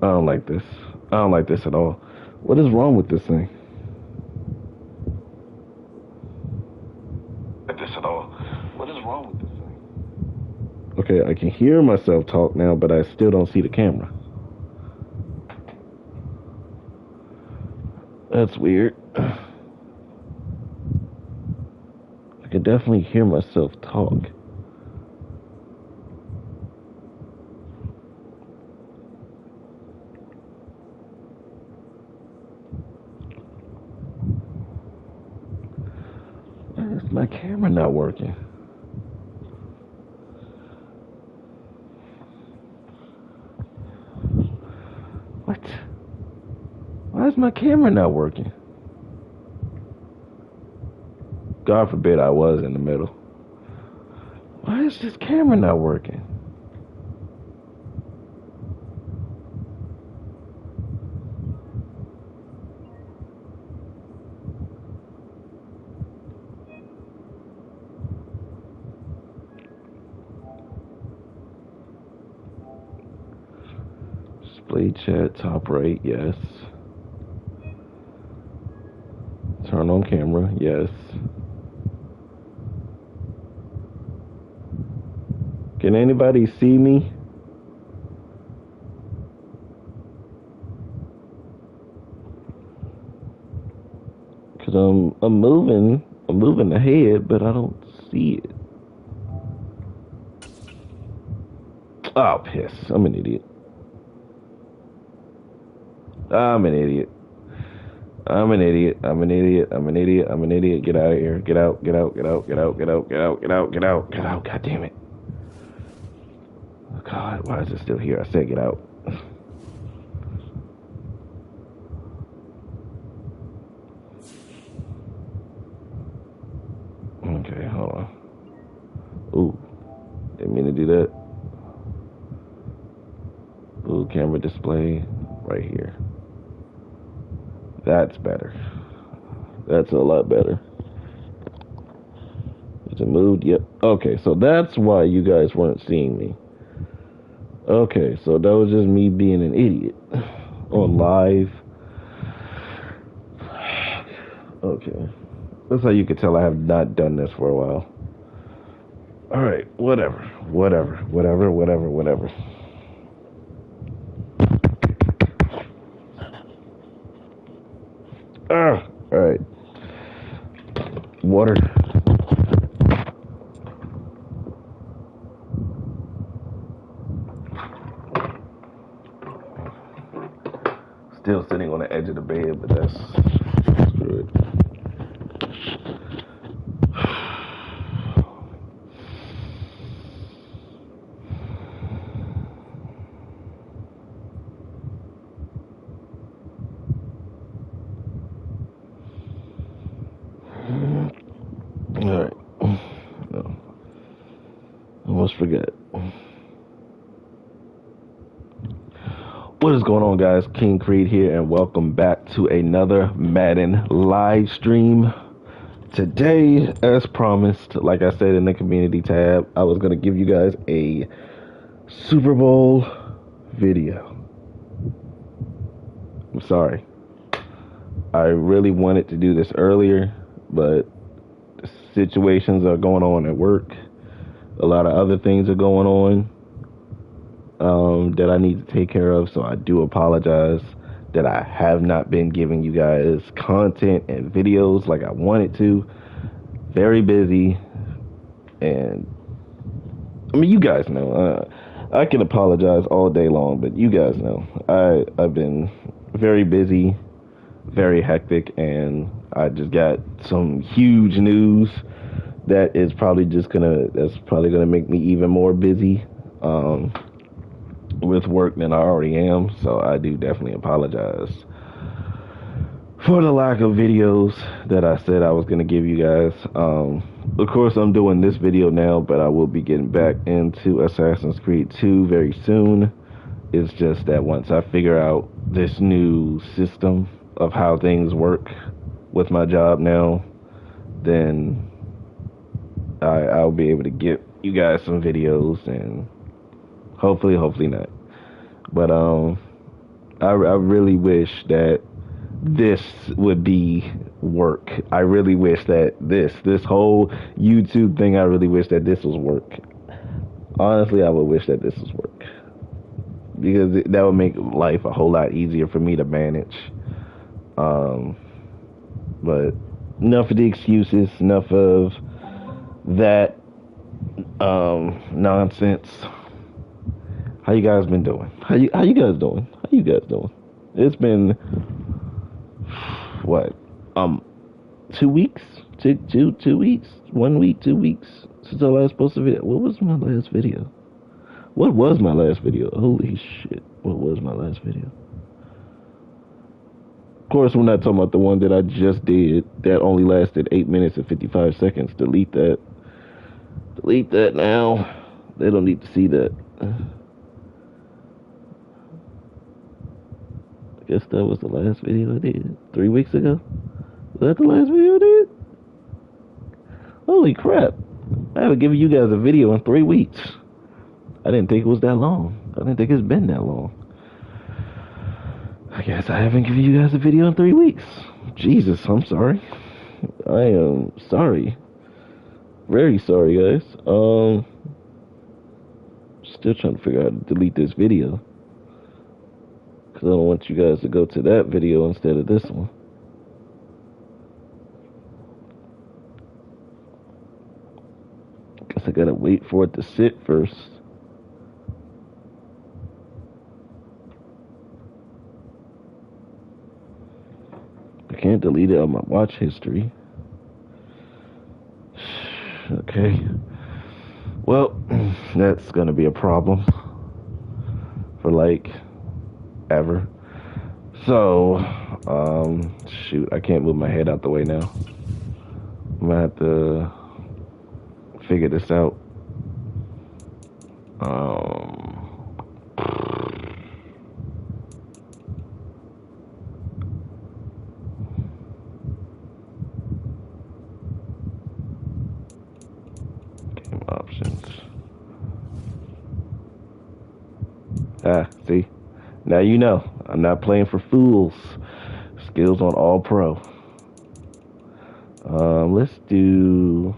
I don't like this. I don't like this at all. What is wrong with this thing? This at all. What is wrong with this thing? Okay, I can hear myself talk now, but I still don't see the camera. That's weird. I can definitely hear myself talk. Why is my camera not working? What? Why is my camera not working? God forbid I was in the middle. Why is this camera not working? Display chat, top right, yes. Turn on camera, yes. Can anybody see me? Cause I'm moving the head, but I don't see it. Oh, piss! I'm an idiot. I'm an idiot. I'm an idiot. I'm an idiot. I'm an idiot. I'm an idiot. Get out of here. Get out. Get out. Get out. Get out. Get out. Get out. Get out. Get out. Get out. God damn it. Oh, God, why is it still here? I said get out. Okay, hold on. Ooh, didn't mean to do that. Ooh, camera display right here. That's better. That's a lot better. Is it moved? Yep. Okay, so that's why you guys weren't seeing me. Okay, so that was just me being an idiot on live. Okay. That's how you can tell I have not done this for a while. Alright, whatever. Alright. Water. Still sitting on the edge of the bed, but that's good. Alright. No. Almost forgot. What is going on, guys? King Creed here, and welcome back to another Madden live stream. Today, as promised, like I said in the community tab, I was going to give you guys a Super Bowl video. I'm sorry. I really wanted to do this earlier, but situations are going on at work. A lot of other things are going on that I need to take care of, so I do apologize that I have not been giving you guys content and videos like I wanted to. Very busy, and I mean, you guys know, I can apologize all day long, but you guys know I've been very busy, very hectic, and I just got some huge news that's probably gonna make me even more busy with work than I already am. So I do definitely apologize for the lack of videos that I said I was gonna give you guys. Of course, I'm doing this video now, but I will be getting back into Assassin's Creed 2 very soon. It's just that once I figure out this new system of how things work with my job now, then I'll be able to get you guys some videos, and hopefully not. But I really wish that this would be work. I really wish that this whole YouTube thing, I really wish that this was work. Honestly, I would wish that this was work. Because that would make life a whole lot easier for me to manage. But enough of the excuses, enough of that nonsense. How you guys been doing? How you guys doing? How you guys doing? It's been what? 2 weeks? Two weeks? 1 week, 2 weeks since I last posted a video. What was my last video? What was my last video? Holy shit. What was my last video? Of course, we're not talking about the one that I just did that only lasted 8 minutes and 55 seconds. Delete that. Delete that now. They don't need to see that. I guess that was the last video I did. 3 weeks ago? Was that the last video I did? Holy crap. I haven't given you guys a video in 3 weeks. I didn't think it was that long. I didn't think it's been that long. I guess I haven't given you guys a video in 3 weeks. Jesus, I'm sorry. I am sorry. Very sorry, guys. Still trying to figure out how to delete this video. Because I don't want you guys to go to that video instead of this one. Guess I gotta wait for it to sit first. I can't delete it on my watch history. Okay. Well, that's gonna be a problem for like ever. So, shoot, I can't move my head out the way now. I'm gonna have to figure this out. Game options. See? Now you know. I'm not playing for fools. Skills on all pro. Let's do...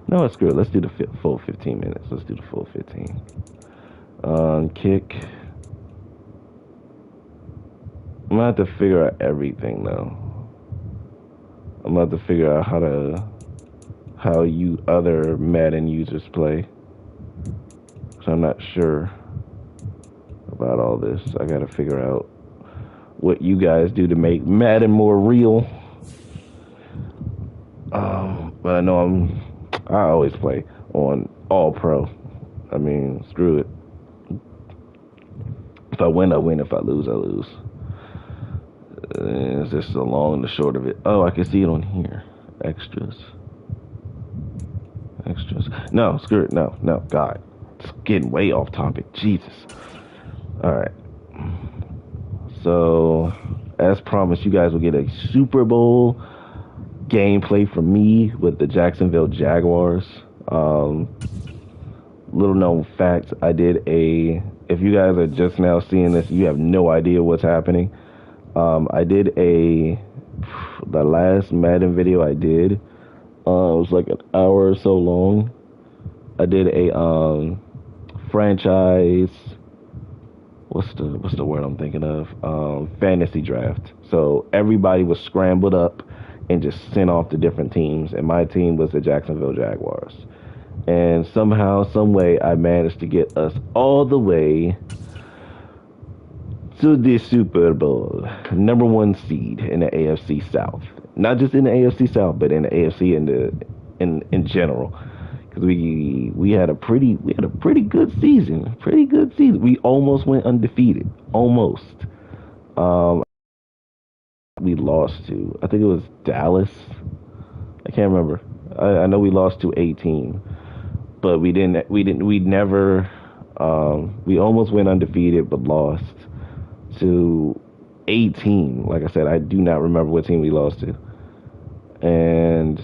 No, screw it. Let's do the full 15 minutes. Let's do the full 15. Kick. I'm gonna have to figure out everything though. I'm gonna have to figure out how you other Madden users play. So I'm not sure about all this. I gotta figure out what you guys do to make Madden more real. But I know I always play on all pro. I mean, screw it. If I win, I win. If I lose, I lose. It's just the long and the short of it. Oh, I can see it on here. Extras. No, screw it. No, God. It's getting way off topic. Jesus. Alright. So, as promised, you guys will get a Super Bowl gameplay from me with the Jacksonville Jaguars. Little known fact, I did if you guys are just now seeing this, you have no idea what's happening. I did the last Madden video I did, it was like an hour or so long. I did a franchise, what's the word I'm thinking of? Fantasy draft. So everybody was scrambled up and just sent off to different teams, and my team was the Jacksonville Jaguars. And somehow, some way, I managed to get us all the way to the Super Bowl, #1 seed in the AFC South. Not just in the AFC South, but in the AFC in general. Because we had a pretty good season. We almost went undefeated. Almost. We lost to, I think it was Dallas. I can't remember. I know we lost to a team, but we never. We almost went undefeated, but lost to a team. Like I said, I do not remember what team we lost to. And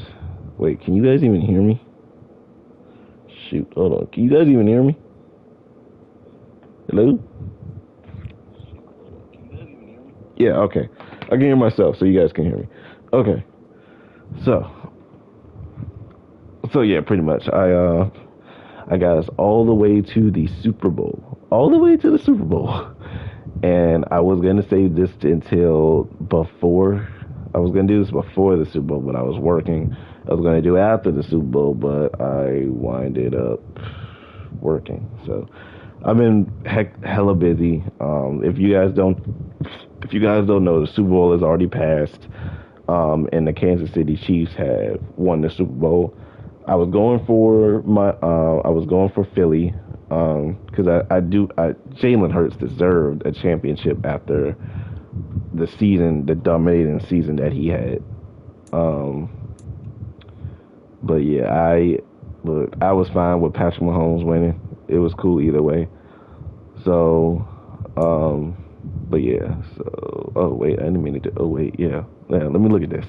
wait, can you guys even hear me? Shoot, hold on. Can you guys even hear me? Hello? Yeah, okay. I can hear myself, so you guys can hear me. Okay. So yeah, pretty much. I got us all the way to the Super Bowl. All the way to the Super Bowl. And I was gonna save this until before. I was gonna do this before the Super Bowl, but I was working. I was gonna do it after the Super Bowl, but I winded up working. So I've been hella busy. If you guys don't know, the Super Bowl has already passed, and the Kansas City Chiefs have won the Super Bowl. I was going for Philly, because Jalen Hurts deserved a championship after the dominating season that he had. But yeah, I was fine with Patrick Mahomes winning. It was cool either way. So, but yeah. So, oh wait, I didn't mean to. Oh wait, yeah. Let me look at this.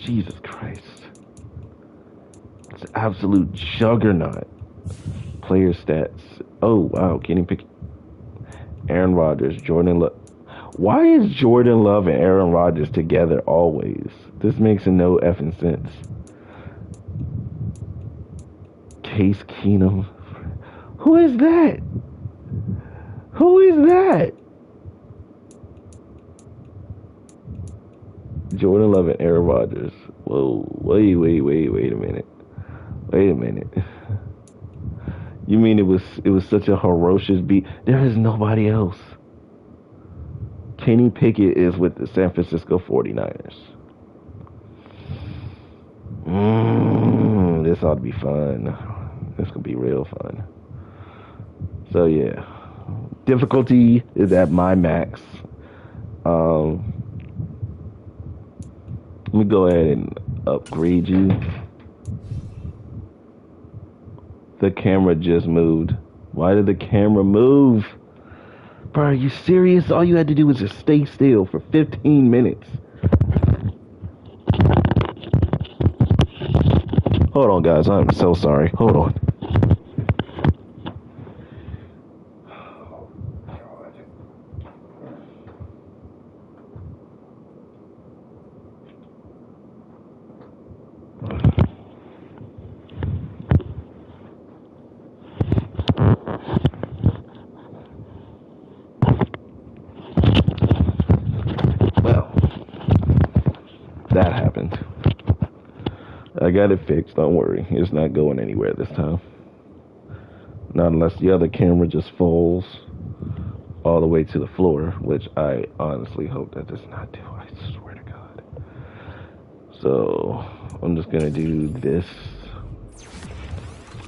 Jesus Christ, it's an absolute juggernaut. Player stats. Oh wow, can you pick Aaron Rodgers, Jordan Love? Why is Jordan Love and Aaron Rodgers together always? This makes no effing sense. Case Keenum. Who is that? Jordan Love and Aaron Rodgers. Whoa, wait a minute. You mean it was such a ferocious beat? There is nobody else. Kenny Pickett is with the San Francisco 49ers. This ought to be fun. This could be real fun. So yeah, difficulty is at my max. Let me go ahead and upgrade you. The camera just moved. Why did the camera move? Bro, are you serious? All you had to do was just stay still for 15 minutes. Hold on, guys. I'm so sorry. Hold on. That happened. I got it fixed. Don't worry. It's not going anywhere this time. Not unless the other camera just falls all the way to the floor, which I honestly hope that does not do. I swear to God. So I'm just going to do this.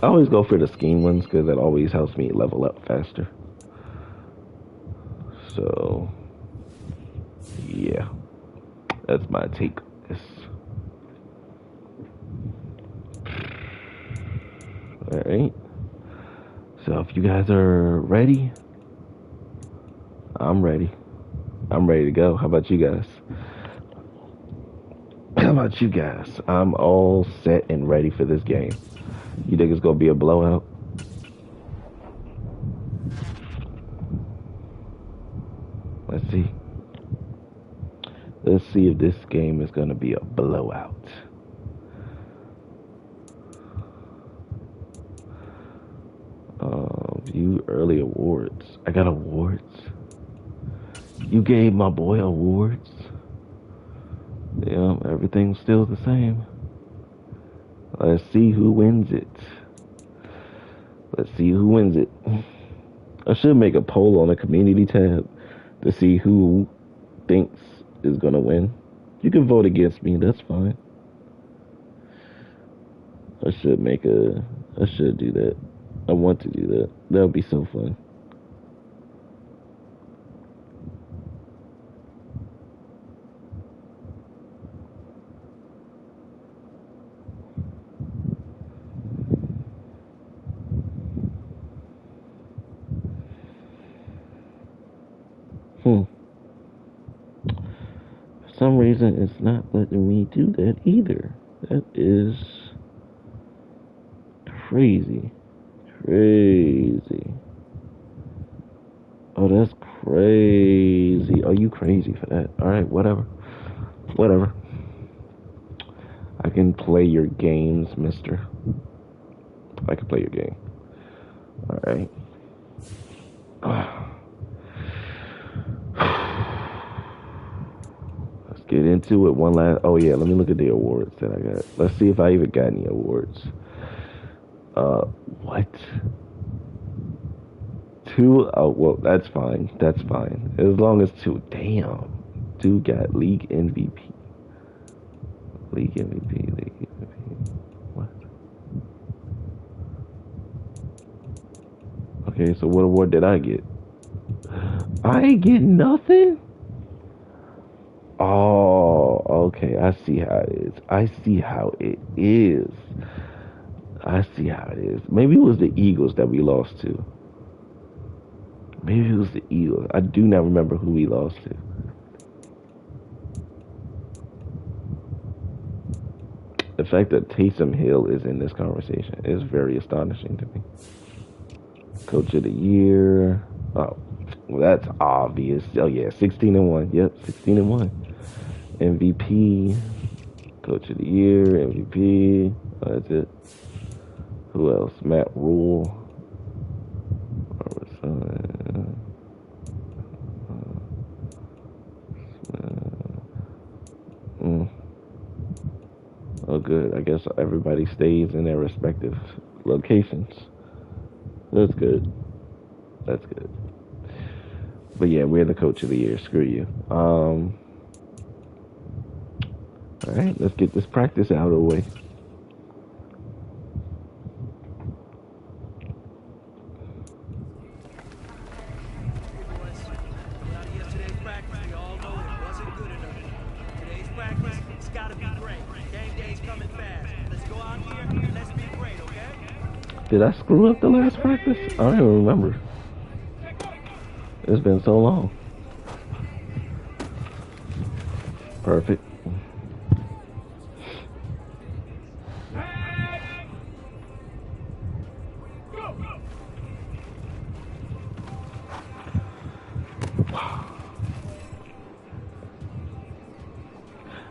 I always go for the scheme ones because that always helps me level up faster. So yeah, that's my take on this. Alright, so if you guys are ready, I'm ready to go. How about you guys? I'm all set and ready for this game. You think it's gonna be a blowout? Let's see if this game is gonna be a blowout. View early awards. I got awards. You gave my boy awards. Yeah, everything's still the same. Let's see who wins it. I should make a poll on the community tab to see who thinks is gonna win. You can vote against me, that's fine. I should do that. I want to do that. That would be so fun. For some reason, it's not letting me do that either. That is crazy. Oh, that's crazy. Oh, you crazy for that. All right, whatever. Whatever. I can play your games, mister. I can play your game. All right. Let's get into it. One last. Oh, yeah, let me look at the awards that I got. Let's see if I even got any awards. What? 2? Oh, well, that's fine. That's fine. As long as 2. Damn. Dude got league MVP. League MVP. League MVP. What? Okay, so what award did I get? I ain't get nothing? Oh, okay. I see how it is. I see how it is. I see how it is. Maybe it was the Eagles that we lost to. Maybe it was the Eagles. I do not remember who we lost to. The fact that Taysom Hill is in this conversation is very astonishing to me. Coach of the year. Oh, well, that's obvious. Oh yeah, 16-1. Yep, 16-1. MVP. Coach of the year. MVP. Oh, that's it. Who else? Matt Rule. Oh, good. I guess everybody stays in their respective locations. That's good. That's good. But yeah, we're the coach of the year. Screw you. All right, let's get this practice out of the way. Did I screw up the last practice? I don't even remember. It's been so long. Perfect.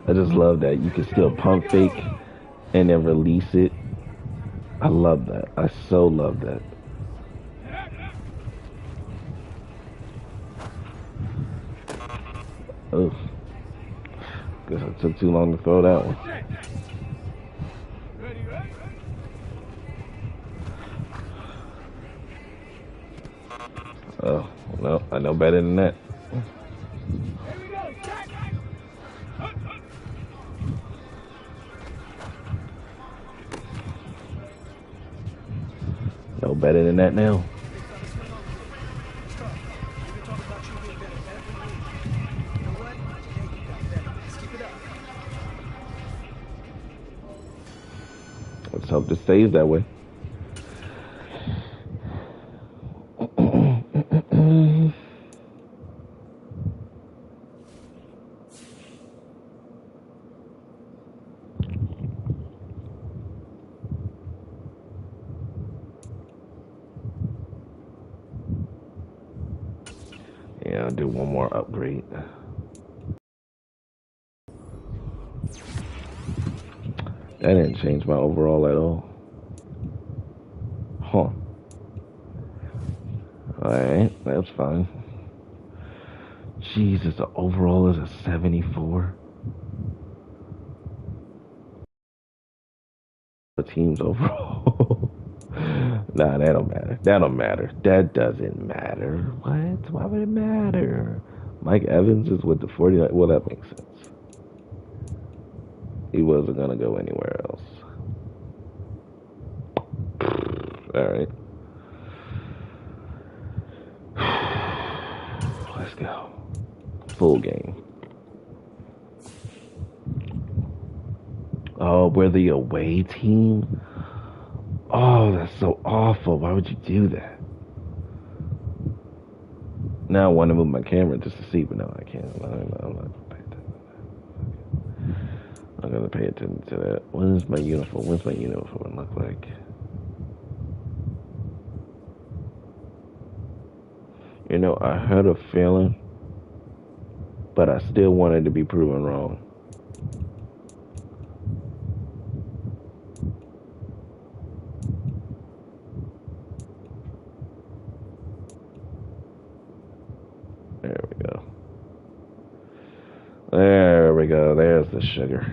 I just love that you can still pump fake and then release it. I love that. I so love that. Oh, guess I took too long to throw that one. Oh, no, I know better than that. No better than that now. Let's hope this stays that way. Yeah, I'll do one more upgrade. That didn't change my overall at all. Huh. Alright, that's fine. Jesus, the overall is a 74. The team's overall. Nah, that don't matter. That don't matter. That doesn't matter. What? Why would it matter? Mike Evans is with the 49. Well, that makes sense. He wasn't going to go anywhere else. All right. Let's go. Full game. Oh, we're the away team? Oh, that's so awful. Why would you do that? Now I want to move my camera just to see, but no, I can't. I'm going to pay attention to that. What is my uniform? What's my uniform look like? You know, I had a feeling, but I still wanted to be proven wrong. There we go. There we go. There's the sugar.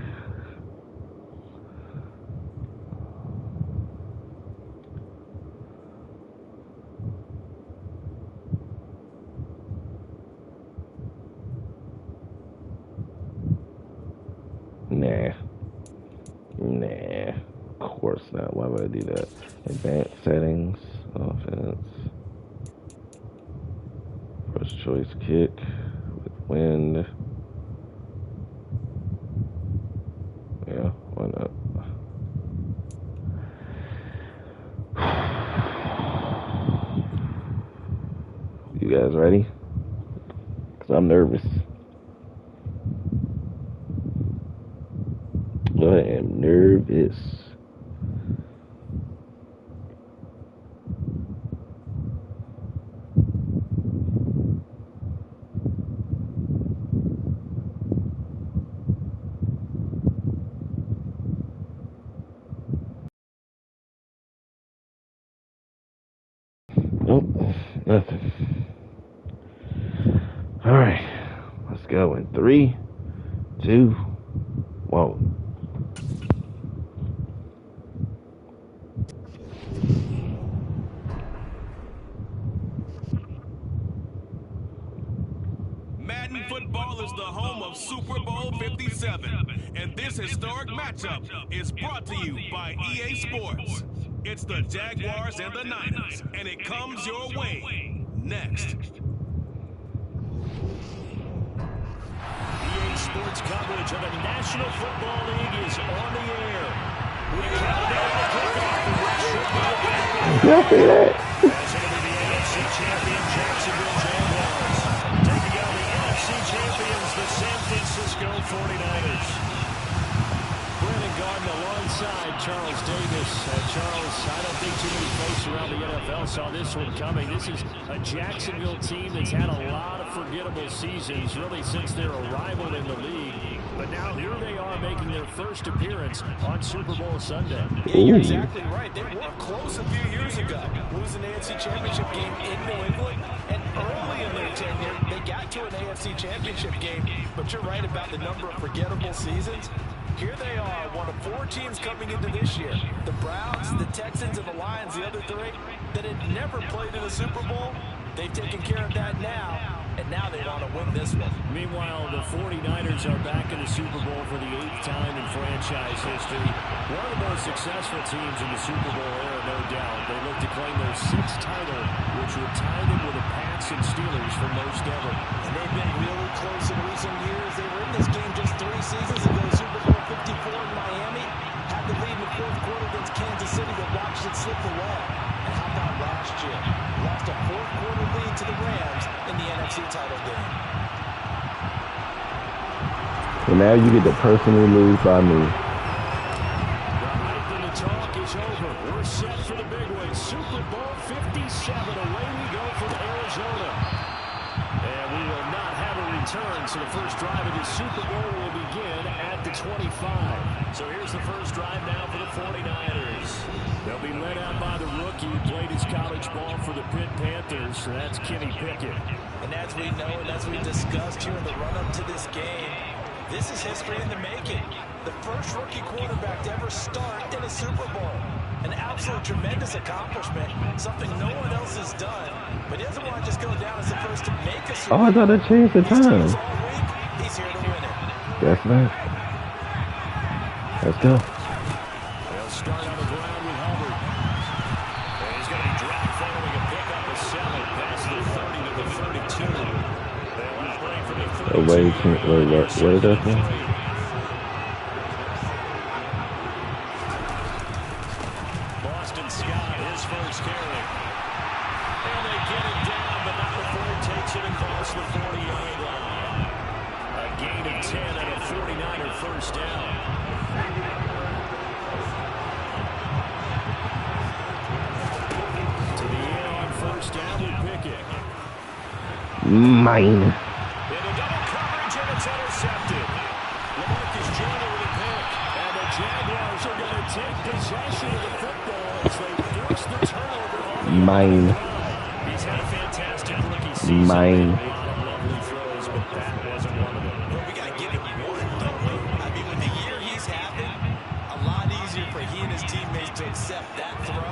Nah. Of course not. Why would I do that? Advanced settings, offense, first choice kick with wind. Yeah, why not? You guys ready? Because I'm nervous. I am nervous. Nope, nothing. All right, let's go in 3, 2, 1. Madden football is the home of Super Bowl 57, and this historic matchup is brought to you by EA Sports. It's the Jaguars and the Niners, and it comes your way next. EA Sports coverage of the National Football League is on the air. We count down the kickoff for what should be a battle. Y'all see that? As into the AFC champion Jacksonville Jaguars, taking on the NFC champions, the San Francisco 49ers. Brandon Garden alongside Charles Davis. Charles, I don't think too many folks around the NFL saw this one coming. This is a Jacksonville team that's had a lot of forgettable seasons, really since their arrival in the league. But now here they are making their first appearance on Super Bowl Sunday. Yeah, you're exactly right. They were close a few years ago, losing the AFC Championship game in New England. And early in their tenure, they got to an AFC Championship game. But you're right about the number of forgettable seasons. Here they are, one of 4 teams coming into this year. The Browns, the Texans, and the Lions, the other 3, that had never played in a Super Bowl. They've taken care of that now, and now they want to win this one. Meanwhile, the 49ers are back in the Super Bowl for the 8th time in franchise history. One of the most successful teams in the Super Bowl era, no doubt. They look to claim their 6th title, which would tie them with the Pats and Steelers for most ever. And they've been really close in recent years. They were in this game just 3 seasons ago, Super Bowl 54 in Miami. Had the lead in the 4th quarter against Kansas City, but watched it slip away. And how about last year? Lost a 4th quarter lead to the Rams in the NFC title game. And now you get to personally lose by me. The hype and the talk is over. We're set for the big one. Super Bowl 57. Away we go from Arizona. And we will not have a return, so the first drive of the Super Bowl will begin at the 25. So here's the first drive now for the 49ers. They'll be led out by the rookie who played his college ball for the Pitt Panthers, so that's Kenny Pickett. And as we know and as we discussed here in the run-up to this game, this is history in the making. The first rookie quarterback to ever start in a Super Bowl. An absolute tremendous accomplishment, something no one else has done. But he doesn't want to just go down as the first to make a Super Bowl. Oh, I thought I changed the time. He's here to win it. That's right. Let's go. They'll start on the ground with Hubbard. And he's going to be dragged following a pickup of 7 past the 30 to the 32. They'll operate from the 32. What is that thing? Boston Scott, his first carry. And they get it down, but not before he takes it across the 40-yard line. A gain of 10 and a 49er first down. To the end on first down with Pickett. Mine. Into double coverage, and it's intercepted. LaMarcus Joyner with a pick. And the Jaguars are going to take possession of the football as they force the turnover on the Mine. He's had a fantastic rookie season. Mine. A lot of lovely throws, but that wasn't one of them. Well, we got to give him one, don't we? I mean, with the year he's having, a lot easier for he and his teammates to accept that throw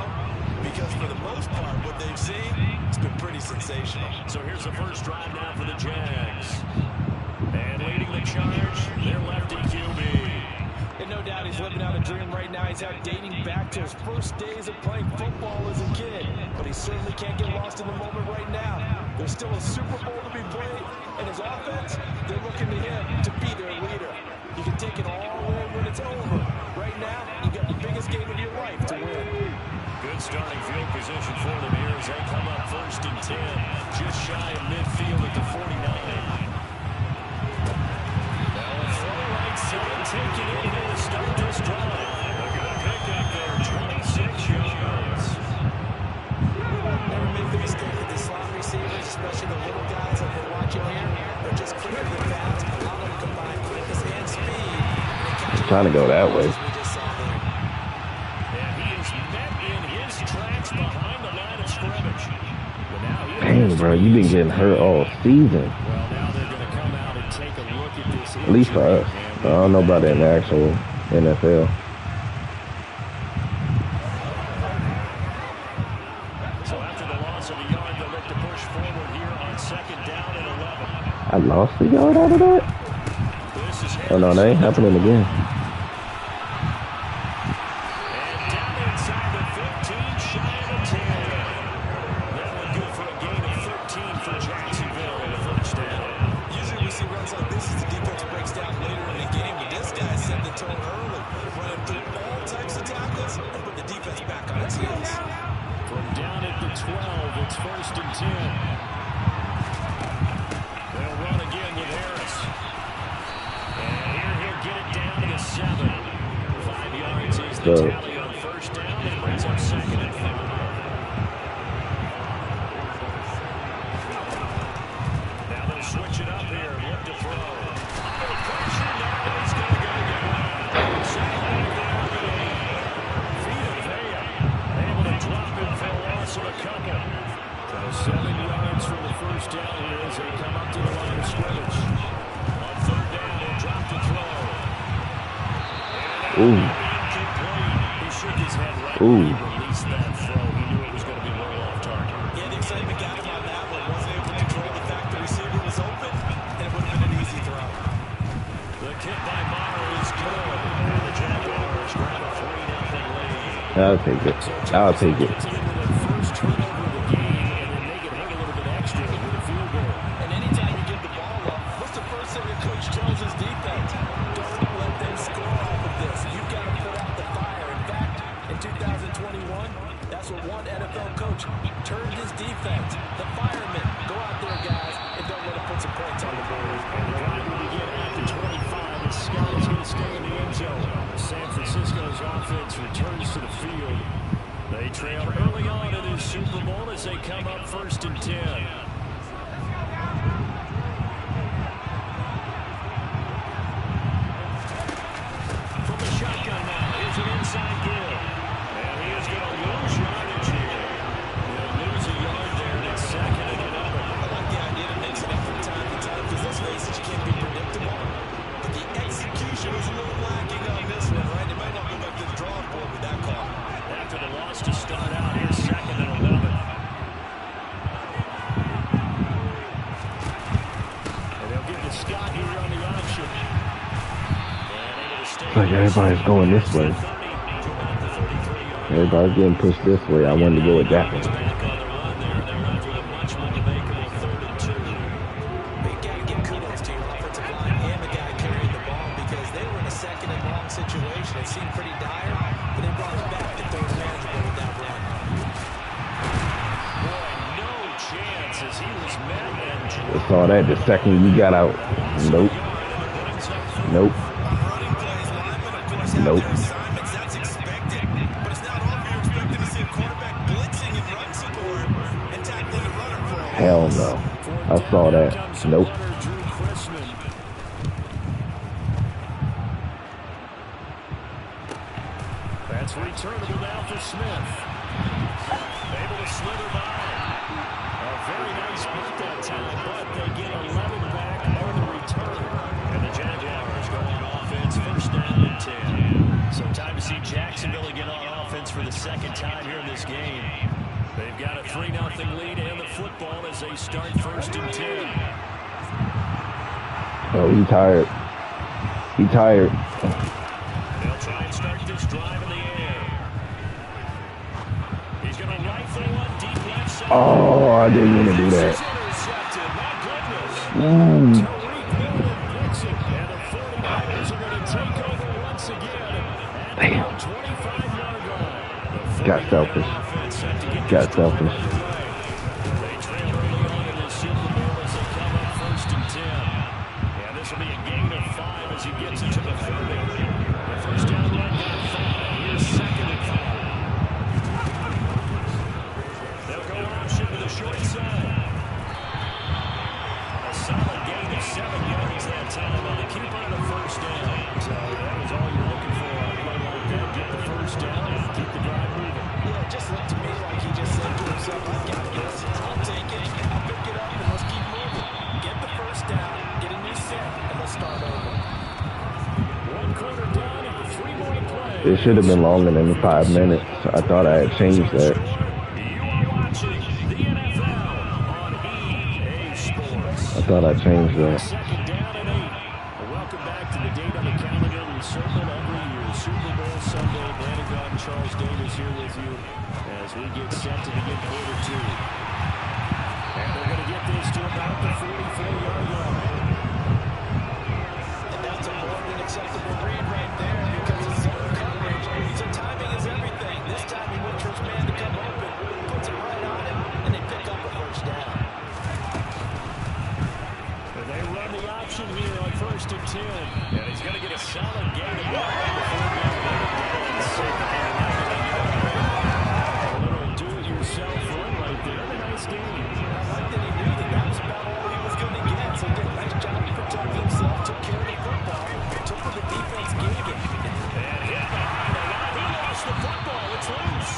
because for the most part, what they've seen, it's been pretty sensational. So here's the first drive now for the Jags. And leading the charge, their lefty QB. And no doubt he's living out a dream right now. He's out dating back to his first days of playing football as a kid. But he certainly can't get lost in the moment right now. There's still a Super Bowl to be played. And his offense, they're looking to him to be their leader. You can take it all in when it's over. Right now, you got the biggest game of your life to win. Good starting field position for them here as they come up 1st and 10. Just shy of midfield at the 49. Now a throw right side taken in here to start this drive. A good pickup there, 26 yards. Never make the mistake that the slot receivers, especially the little guys that we're watching here, are just quicker than fast. A lot of them combine quickness and speed. Trying to go that way. Dang, bro, you've been getting hurt all season. At least for us. I don't know about that in the actual NFL. So after the loss of a yard, they'll look to push forward here on 2nd down and 11. I lost a yard out of that? Oh no, that ain't happening again. So, switch it up here. Look to throw. Able to drop him for a loss of a couple. So 7 yards for the first down here as they come up to the line of scrimmage. On 3rd down, he'll drop the throw. ooh. He shook his head right Ooh. when he released that throw. He knew it was going to be well off target. Yeah, the excitement got him on that one. Wasn't able to control the fact the receiver was open, and it would have been an easy throw. The kick by Meyer is good. And the Jaguars grab a 3-0 lead. I'll take it. I'll take it. First turnover of the game, and then make it hurt a little bit extra with a field goal. And anytime you give the ball up, what's the first thing the coach tells his defense? Don't let them score off of this. You've got to put out the fire. In fact, in 2021, that's what one NFL coach turned his defense. The firemen. Go out there, guys, and don't let them put some points on the board. And the drive will begin at the 25, and Scott is going to stay in the end zone. San Francisco's offense returns to the field. They trail early on in his Super Bowl as they come up 1st and 10. From the shotgun now, here's an inside give. And he is going to lose yardage here. He'll lose a yard there, and it's 2nd and 11. I like the idea to mix it up from time to time because let's face it, you can't be predictable. But the execution was a little lacking on this one, right? They might not go back to the drawing board with that call. After the loss to start out, here's 2nd and 11. And they'll give to Scott here on the option. It's like everybody's going this way. Everybody's getting pushed this way. I wanted to go with that one. They got to give kudos to your offensive line and the guy carrying the ball because they were in a 2nd and long situation. It seemed pretty dire, but they brought it back to third manageable with that run. Boy, no chance as he was met and I saw that the second you got out. Nope. Nope. Running plays, linemen, of course, have Nope. their assignments. That's expected. But it's not often you're expecting to see a quarterback blitzing in run support and tackling the runner for a Hell loss. no. 4th I saw that. Nope. That's returnable now for Smith. Able to slither by. A very nice punt that time, but they get 11 back on the return. And the Jaguars go on offense, first down and 10. So time to see Jacksonville again on offense for the second time here in this game. They've got a 3-0 lead and the football as they start first and 10. Oh, he tired. He tired. They'll try and start this drive in the air. He's going to rifle one deep left side. Oh, I didn't mean to do that. And the 49ers are going to take over once again. Damn. 25-yard line. Got selfish. Got selfish. They trail early on in the Super Bowl as they come up first and 10. And this will be a gain of 5 as he gets into the 30. The first down run got 5. Here's second and 5. They'll go option to the short side. A solid gain of 7 yards that time on the keeper on the first down. So that was all you're looking for on a play like that. Get the first down and keep the drive moving. Yeah, it just looked to me like he just said to himself, I got this. I'll take it. I'll pick it up and let's keep moving. Get the first down, get a new set, and let's start over. One quarter done and 3 more to play. It should have been longer than 5 minutes. I thought I had changed that. You are watching the NFL on EA Sports. I thought I changed that. Second down and 8. Welcome back to the date on the calendar we circle every year. Super Bowl Sunday. Brandon Gott and Charles Davis here with you as we get set to begin quarter 2. And they're going to get this to about the 44-yard line. And that's a more than acceptable read right there because it's zone coverage. So timing is everything. This time he waits for his man to come open, puts it right on him, and they pick up a first down. And they run the option here on first and 10. And he's going to get a solid gain of 1 before being able to get it safe. A little do-it-yourself run right there. A nice game. I like that he knew that was about all he was going to get. So did a nice job to protect himself, took care of the football, took what the defense gave him. And hit behind the line. He lost the football. It's loose.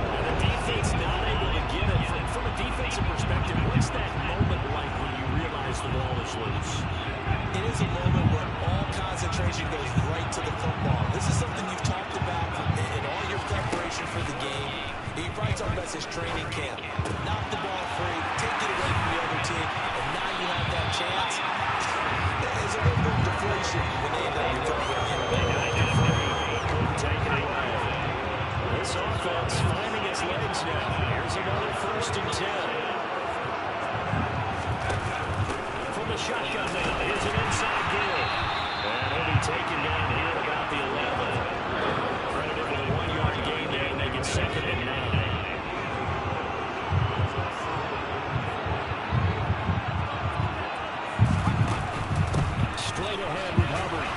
And the defense not able to get it. From a defensive perspective, what's that moment like when you realize the ball is loose? It is a moment where all concentration goes right to the football. This is something you've talked about in all your preparation for the game. He probably talked about his training camp. Knock the ball free, take it away from the other team, and now you have that chance. There's a little bit of deflation when they end up recovering it. Couldn't take it away. This offense finding its legs now. Here's another first and 10. From the shotgun now, here's an inside give. And he'll be taken down here at about the 11. Credited with a 1-yard gain there to make it second and 9. Straight ahead with Hubbard.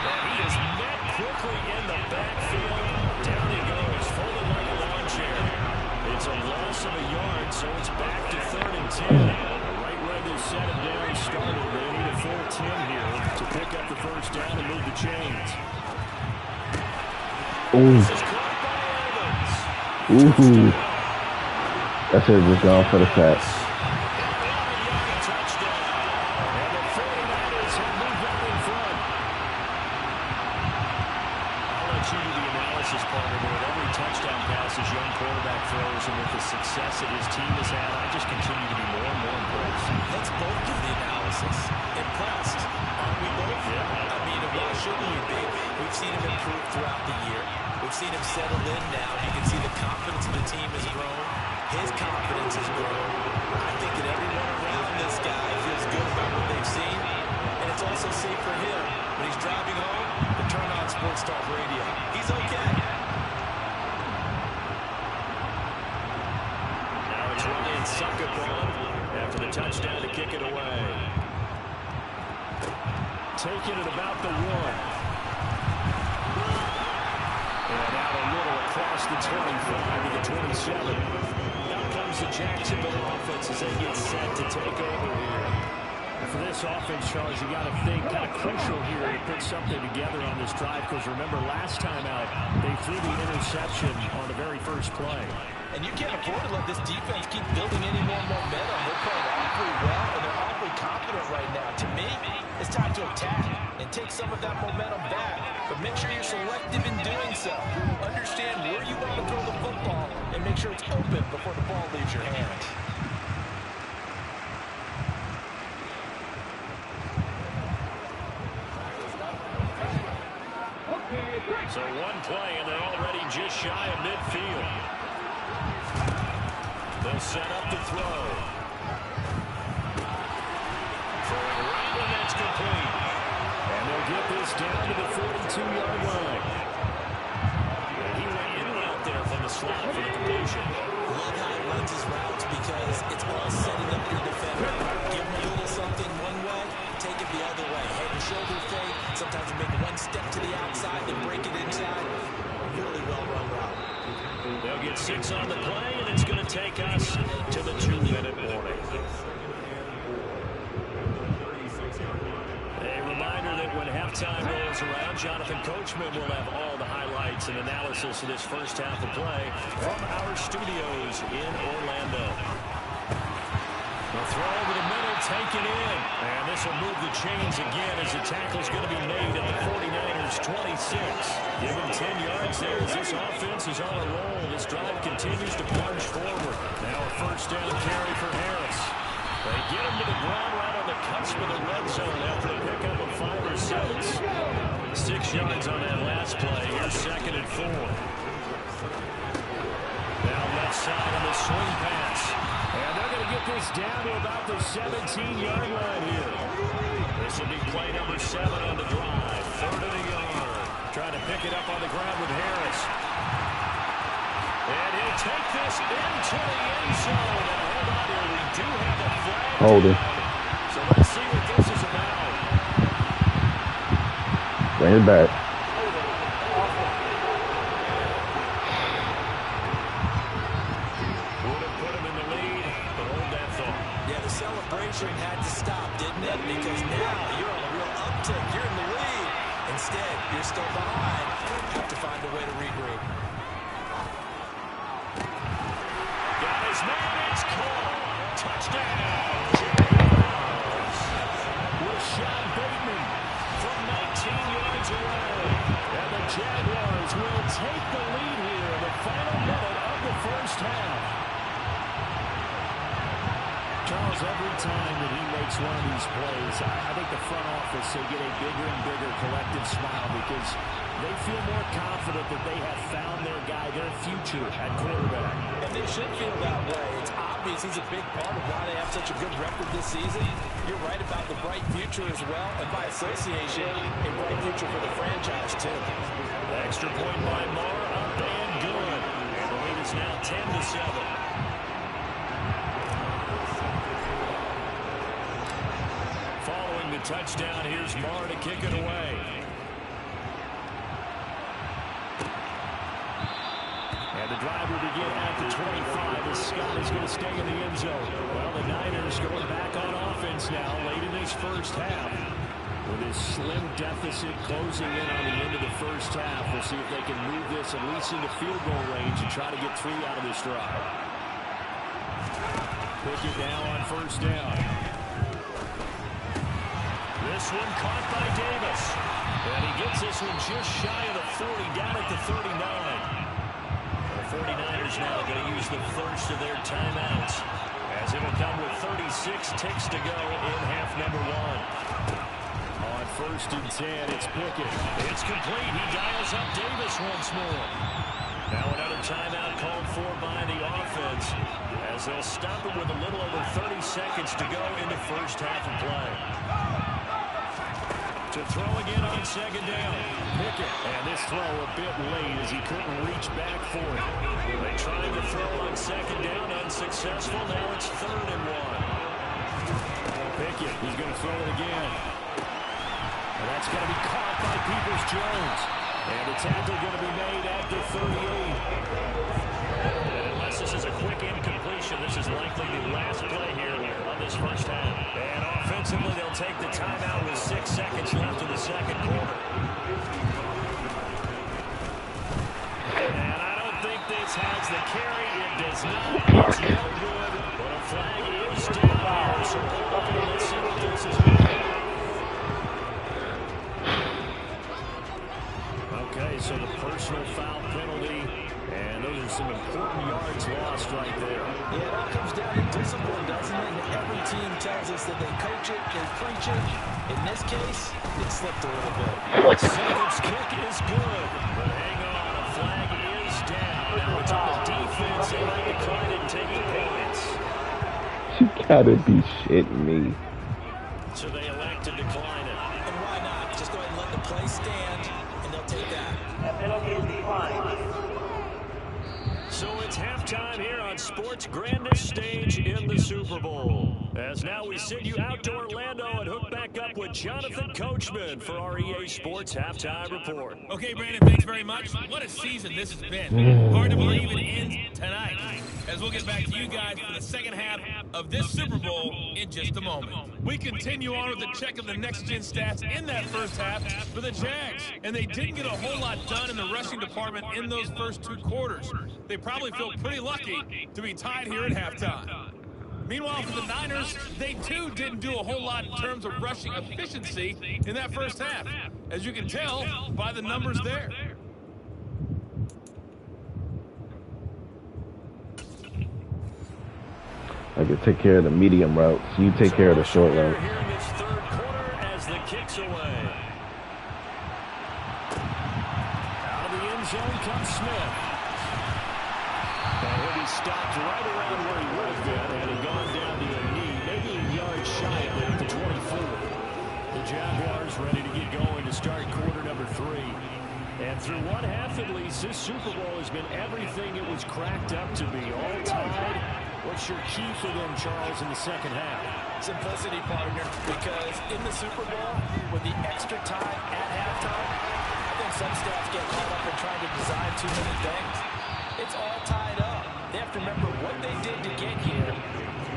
And he is met quickly in the backfield. Down he goes, folded like a lawn chair. It's a loss of a yard, so it's back to 3rd and 10. Right where they set him down started. They need a full 10 here to pick up the first down and move the chains. Ooh. This is caught by Evans. Ooh. That should have just gone for the sack. Touchdown. And the 49ers have moved up in front. I'll let you do the analysis part of it. Every touchdown pass his young quarterback throws, and with the success that his team has had, I just continue to be more and more impressed. Let's both do the analysis. Impressed. Aren't we both? Yeah. I mean, why shouldn't we be? We've seen him improve throughout the year. We've seen him settle in now. You can see the confidence of the team has grown. His confidence has grown. I think that everyone around this guy feels good about what they've seen. And it's also safe for him. When he's driving home, to turn on Sports Talk Radio. He's okay. Now it's Ryan Suckathon after the touchdown to kick it away. Taking it about the 1. And out a little across across the 25 to the 27. Out comes the Jacksonville offense as they get set to take over here. For this offense, Charles, you got to think kind of crucial here to put something together on this drive, because remember last time out they threw the interception on the very first play. And you can't afford to let this defense keep building any more momentum. They're playing awfully well, and they're awfully confident right now. To me, it's time to attack and take some of that momentum back. But make sure you're selective in doing so. Understand where you want to throw the football and make sure it's open before the ball leaves your hands. So one play, and they're already just shy of midfield. They'll set up to throw. Throwing right, and that's complete. And they'll get this down to the 42-yard line. And he went in and out there from the slot for the completion. Love how he runs his routes because it's all setting up your defender. Give him a little something one way, take it the other way. Head and shoulder fake. Sometimes you make one step to the outside, then break it inside. Really well-run route. They'll get 6 on the play, and it's going to take us to the 2-minute warning. A reminder that when halftime rolls around, Jonathan Coachman will have all the highlights and analysis of this first half of play from our studios in Orlando. The throw over the middle, taken in. And this will move the chains again as the tackle's going to be made at the 49ers 26. Give him 10 yards there as this offense is on a roll. This drive continues to plunge forward. Now a first down carry for Harris. They get him to the ground right on the cusp of the red zone after a pickup of 5 or 6. 6 yards on that last play. Here's 2nd and 4. Now left side on the swing pass. And they're going to get this down to about the 17-yard line here. This will be play number 7 on the drive. 3rd and a yard. Trying to pick it up on the ground with Harris. And he'll take this into the end zone. Now hold on here. We do have a flag. Holding. So let's see what this is about. Bring it back. Had to stop, didn't it? Because now you're on a real uptick. You're in the lead. Instead, you're still behind. Have to find a way to regroup. Got his man. It's caught. Touchdown. Jaguars. Rashad Bateman from 19 yards away. And the Jaguars will take the lead here in the final minute of the first half. Charles, every time that he makes one of these plays, I think the front office, they get a bigger and bigger collective smile because they feel more confident that they have found their guy, their future at quarterback. And they should feel that way. It's obvious he's a big part of why they have such a good record this season. You're right about the bright future as well, and by association, a bright future for the franchise, too. The extra point by Moore, up and good. And the lead is now 10-7. The touchdown, here's Marr to kick it away. And the drive will begin at the 25 as Scott is going to stay in the end zone. Well, the Niners going back on offense now late in this first half. With this slim deficit closing in on the end of the first half, we'll see if they can move this at least into field goal range and try to get 3 out of this drive. Pickett now on first down. This one caught by Davis. And he gets this one just shy of the 40, down at the 39. The 49ers now going to use the first of their timeouts, as it will come with 36 ticks to go in half number 1. On 1st and 10, it's Pickett. It's complete. He dials up Davis once more. Now another timeout called for by the offense, as they'll stop it with a little over 30 seconds to go in the first half of play. To throw again on 2nd down. Pickett. And this throw a bit late as he couldn't reach back for it. They tried to throw on 2nd down, unsuccessful. Now it's 3rd and 1. Pickett, he's going to throw it again. And that's going to be caught by Peoples-Jones. And the tackle going to be made at the 38. And unless this is a quick incompletion, this is likely the last play here of this first half. And offensively, they'll take the timeout with 6 seconds left in the second quarter. And I don't think this has the carry. It does not. It's no good. But a flag is down here. So let's see what this is about. Okay, so the personal foul penalty, and those are some important yards lost right there. Yeah, it all comes down to discipline, doesn't it? And every team tells us that they coach it, they preach it. In this case, it slipped a little bit. Second's kick is good, but hang on, a flag is down. Now it's on the defense. They might decline it and take the points. You gotta be shitting me. So they elect to decline it. And why not? Just go ahead and let the play stand, and they'll take that. So it's halftime here on sports' grandest stage in the Super Bowl. As now we send you out to Orlando and hook back up with Jonathan Coachman for our EA Sports Halftime Report. Okay, Brandon, thanks very much. What a season this has been. Hard to believe it ends tonight. As we'll get back to you guys for the second half of this Super Bowl in just a moment. We continue on with the check of the next-gen stats in that first half for the Jags. And they didn't get a whole lot done in the rushing department in those first 2 quarters. They probably feel pretty lucky to be tied here at halftime. Meanwhile, for the Niners, they too didn't do a whole lot in terms of rushing efficiency in that first half, as you can tell by the numbers there. I can take care of the medium routes. You take care of the short routes. Here in this third quarter as the kick's away. Out of the end zone comes Smith. And he'll be stopped right around where he would have been had he gone down to a knee, maybe a yard shy of it at the 24. The Jaguars ready to get going to start quarter number 3. And through one half at least, this Super Bowl has been everything it was cracked up to be. All tied. What's your key for them, Charles, in the second half? Simplicity, partner, because in the Super Bowl, with the extra time at halftime, I think some staff get caught up in trying to design too many things. It's all tied up. They have to remember what they did to get here,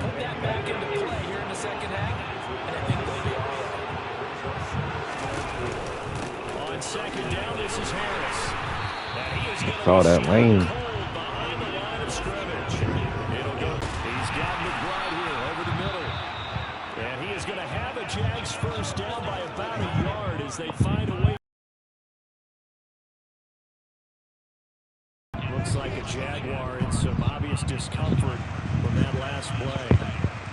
put that back into play here in the second half, and I think they'll be all right. On second down, this is Harris. And he is going to Saw that lane. behind the line of scrimmage. It'll go. He's got McBride here over the middle. And he is going to have a Jags first down by about a yard as they find a way. Looks like a Jaguar in some obvious discomfort from that last play.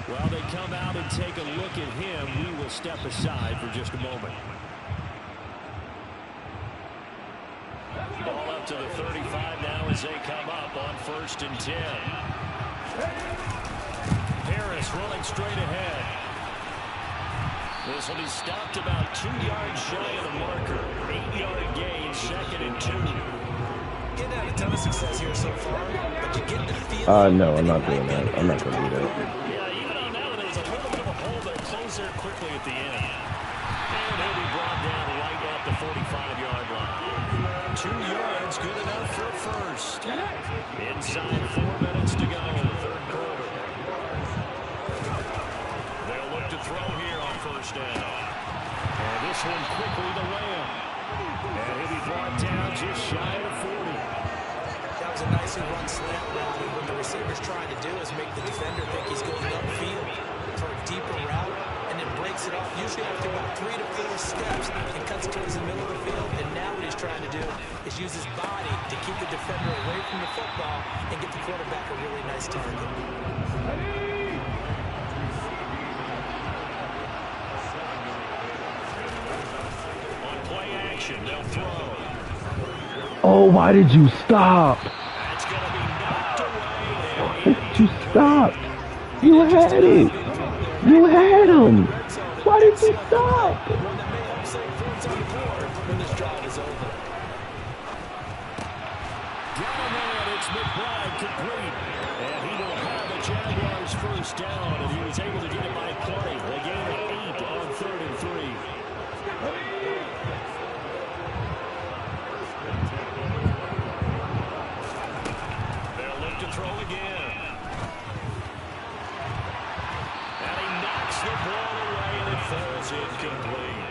While they come out and take a look at him, we will step aside for just a moment. Ball up to the 35 now as they come up on 1st and 10. Harris rolling straight ahead. This will be stopped about 2 yards shy of the marker. 8-yard gain, 2nd and 2. Getting had a ton of success here so far, but you get the feel. No, I'm not doing that. I'm not going to do that. Yeah, even on that one, there's a little bit of a hole that closed there quickly at the end. And he'll be brought down right at the 45-yard line. 2 yards, good enough for a first. Inside 4 minutes to go in the third quarter. They'll look to throw here on first down. And this one quickly to Lamb. And he'll be brought down just shy of the 40. That was a nicely run slant route, and what the receiver's trying to do is make the defender think he's going upfield for a deeper route, and then breaks it off, usually after about 3 to 4 steps, and cuts towards the middle of the field. And now what he's trying to do is use his body to keep the defender away from the football and get the quarterback a really nice target. On play action, they'll throw. Oh, why did you stop? That's going to be knocked away. Why did you stop? You had it. You had him. Why did you stop? One that may help save points on the board when this drive is over. Got a man, it's McBride complete. And he will have the Jaguars first down, and he was able to get it by play. They gain 8 on 3rd and 3. the ball away, and it falls incomplete.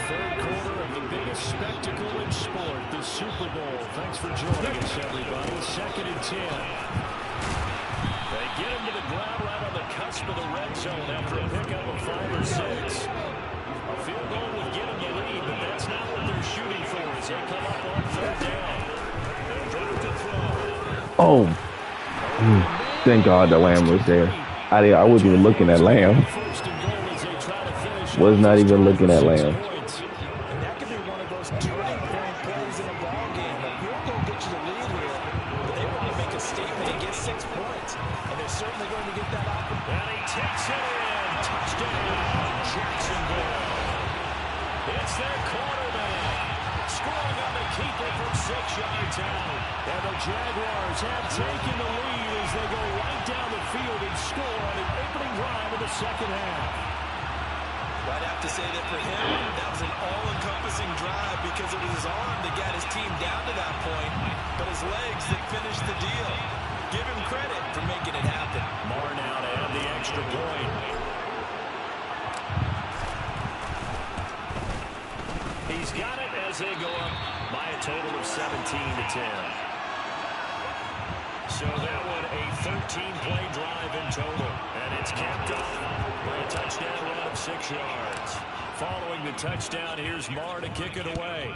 Third quarter of the biggest spectacle in sport, the Super Bowl. Thanks for joining us, everybody. 2nd and 10. They get him to the ground right on the cusp of the red zone after a pickup of 5 or 6. A field goal would get them the lead, but that's not what they're shooting for as they come up on 3rd down. They'll drop to throw. Oh, thank God the Lamb was there. I wasn't even looking at Lamb. Was not even looking at Lamb. And that could be one of those turning point plays in a ball game. A field goal gets you the lead here, but they want to make a statement and get 6 points. And they're certainly going to get that opportunity. And he takes it in. Touchdown, Jacksonville. It's their quarterback. Scoring on the keeper from 6 yards out. And the Jaguars have taken the lead as they go right down the field and score on an opening drive of the 2nd half. I'd have to say that for him, that was an all-encompassing drive because it was his arm that got his team down to that point, but his legs that finished the deal. Give him credit for making it happen. Moore now to add the extra point. He's got it as they go up by a total of 17-10. So that one a 13-play drive in total, and it's capped off by a touchdown run of 6 yards. Following the touchdown, here's Moore to kick it away.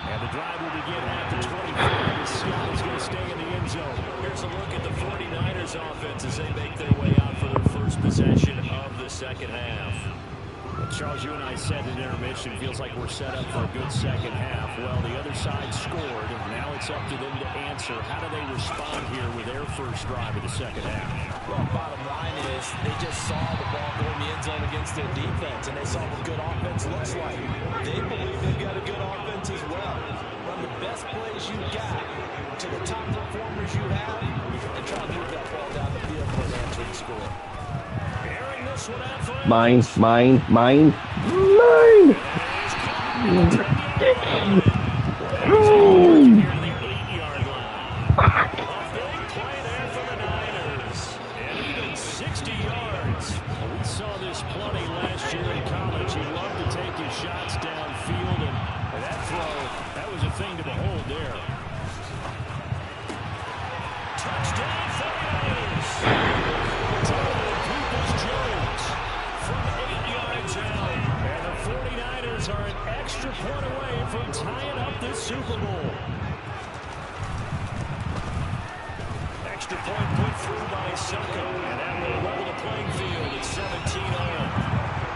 And the drive will begin at the 25. Scott is going to stay in the end zone. Here's a look at the 49ers offense as they make their way out for their first possession of the 2nd half. Charles, you and I said in intermission, feels like we're set up for a good 2nd half. Well, the other side scored. Now it's up to them to answer. How do they respond here with their first drive of the 2nd half? Well, bottom line is they just saw the ball go in the end zone against their defense, and they saw what good offense looks like. They believe they've got a good offense as well. Run the best plays you got to the top performers you have, and try to move that ball down the field for an answering score. Mine. We saw this plenty last year in college. He loved to take his shots downfield, and that throw, that was a thing to behold there. Touchdown 49ers! Jones from 8 yards out. And the 49ers are an extra point away from tying up this Super Bowl. Extra point put through by Soko, and that will level the playing field at 17-all.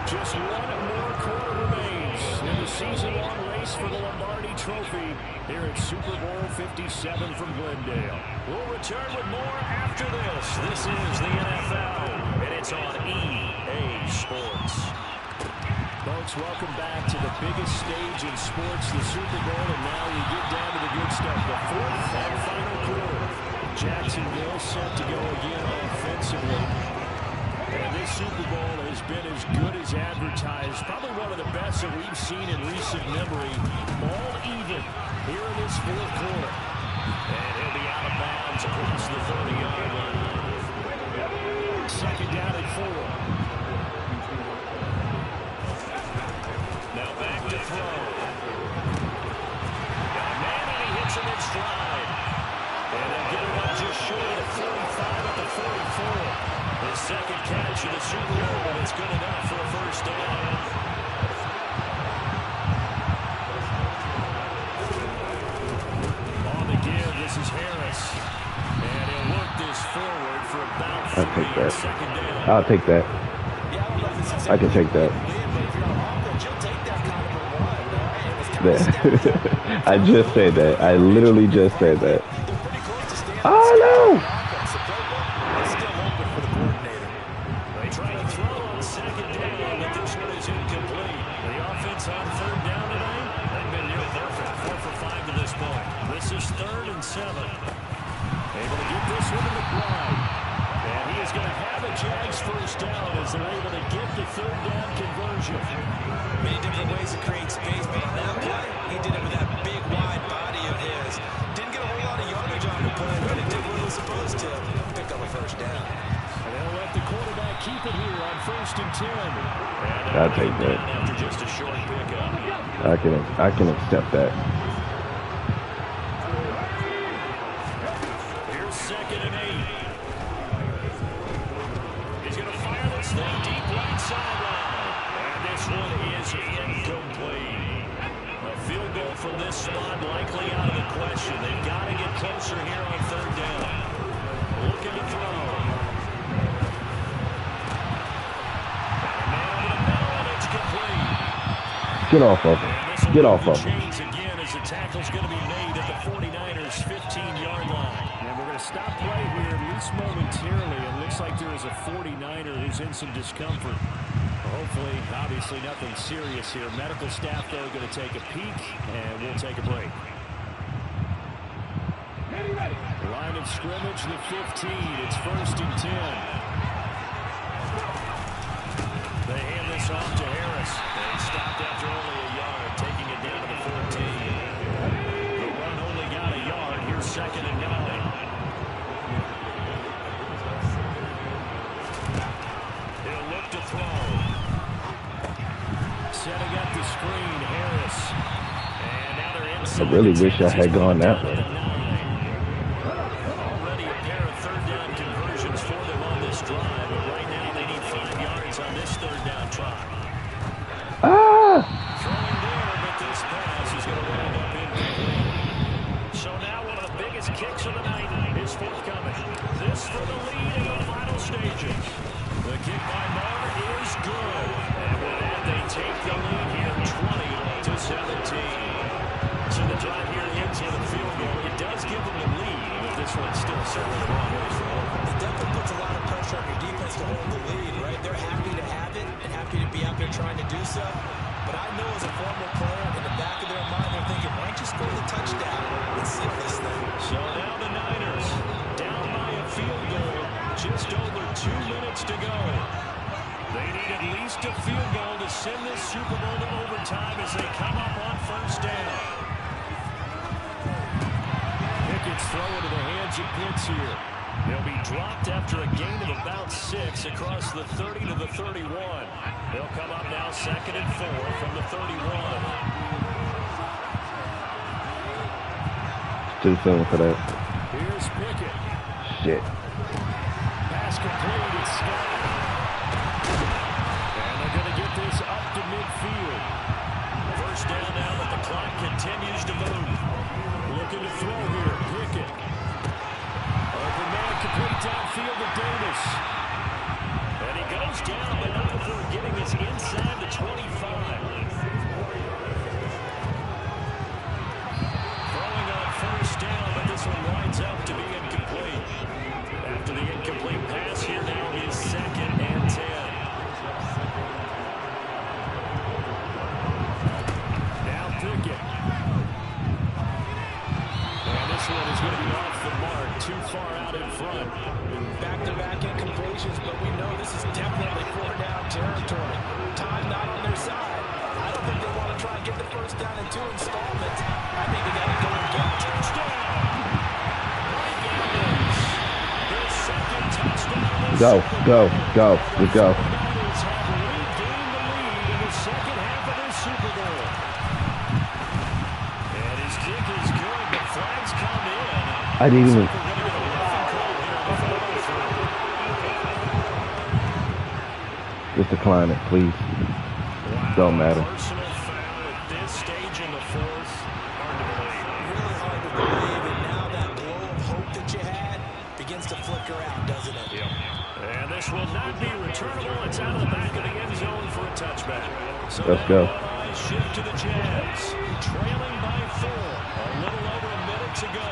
Just one more quarter remains in the season-long race for the Lombardi Trophy here at Super Bowl 57 from Glendale. We'll return with more after this. This is the NFL, and it's on EA Sports. Folks, welcome back to the biggest stage in sports, the Super Bowl, and now we get down to the good stuff, the 4th and final quarter. Jacksonville set to go again offensively. And this Super Bowl has been as good as advertised. Probably one of the best that we've seen in recent memory. All even here in this 4th quarter. And he'll be out of bounds across the 30-yard line. 2nd down and 4. Now back to throw. Got a man, and he hits him in stride. And they'll get him up just short of the 45 at the 44. His 2nd catch of the Super Bowl, and it's good enough for a first down. On the give, this is Harris. And he'll work this forward for about 3 on 2nd down. I'll take that. I can take that. I just said that. I literally just said that. Oh, no! They try to throw on 2nd down, but this one is incomplete. The offense on 3rd down tonight, they've been near perfect. 4 for 5 to this point. This is 3rd and 7. Able to get this one to McBride. And he is going to have a Jags first down as they're able to get the 3rd down conversion. Many different ways to create space, but on that play, he did it with that big, wide body of his. Didn't get a whole lot of yardage on the play, but it did what it was supposed to. keep it here on 1st and 10. I'll take that. After just a short pickup. I can accept that. Here's 2nd and 8. He's going to fire this thing deep right sideline. And this one is incomplete. A field goal from this spot likely out of the question. They've got to get closer here on 3rd down. Looking to throw. Get off of him. Get off of him. Again as the tackle's going to be made at the 49ers 15-yard line. And we're going to stop right here, at least momentarily. It looks like there is a 49er who's in some discomfort. Hopefully, obviously nothing serious here. Medical staff, though, going to take a peek, and we'll take a break. Line of scrimmage, the 15. It's 1st and 10. They hand this off to Harris. They stopped after only a yard, taking it down to the 14. The run only got a yard. Here's 2nd and 9. He'll look to throw. Setting up the screen, Harris. And now they're inside. I really wish I had gone that way. Already a pair of 3rd down conversions for them on this drive, but right now they need 5 yards on this 3rd down try. Throwing there, but this pass is going to wind up incomplete. So now one of the biggest kicks of the night is forthcoming. This for the lead in the final stages. The kick by Marr is good. And with that, they take the lead here 20-17. So the drive here ends with a field goal. It does give them the lead, but this one's still certainly a long way from over. It definitely puts a lot of pressure on your defense to hold the lead, right? They're happy to have it and happy to be out there trying to do so. But I know as a former player, in the back of their mind, they're thinking, why don't you score the touchdown and seal this thing? So now the Niners down by a field goal. Just over 2 minutes to go. They need at least a field goal to send this Super Bowl to overtime as they come up on 1st down. Pickett's throw into the hands of Pitts here. They'll be dropped after a gain of about 6 across the 30 to the 31. They'll come up now 2nd and 4 from the 31. Too soon for that. Here's Pickett. Shit. Pass complete. It's Scott. And they're going to get this up to midfield. 1st down now, but the clock continues to move. Looking to throw here. Pickett. Open man complete downfield to Davis. And he goes down, but not before getting us inside the 25. Throwing on 1st down, but this one winds up to be incomplete. After the incomplete pass here now is 2nd and 10. Now Pickett. And this one is going to be off the mark, too far out in front. Back-to-back incompletions, but we know this is definitely 4th down territory. Time not on their side. I don't think they want to try and get the 1st down in 2 installments. I think they got to go and get a touchdown. Their 2nd touchdown. Go, go, go. Let's go. Niners have regained the lead in the 2nd half of this Super Bowl. And his kick is good. The flags come in. I didn't even. Just decline it, please. Don't matter. Personal foul at this stage in the 4th. Hard to believe. Really hard to believe, and now that glow of hope that you had begins to flicker out, doesn't it? And this will not be returnable. It's out of the back of the end zone for a touchback. So Let's go. Shift to the Jags, trailing by 4. A little over a minute to go.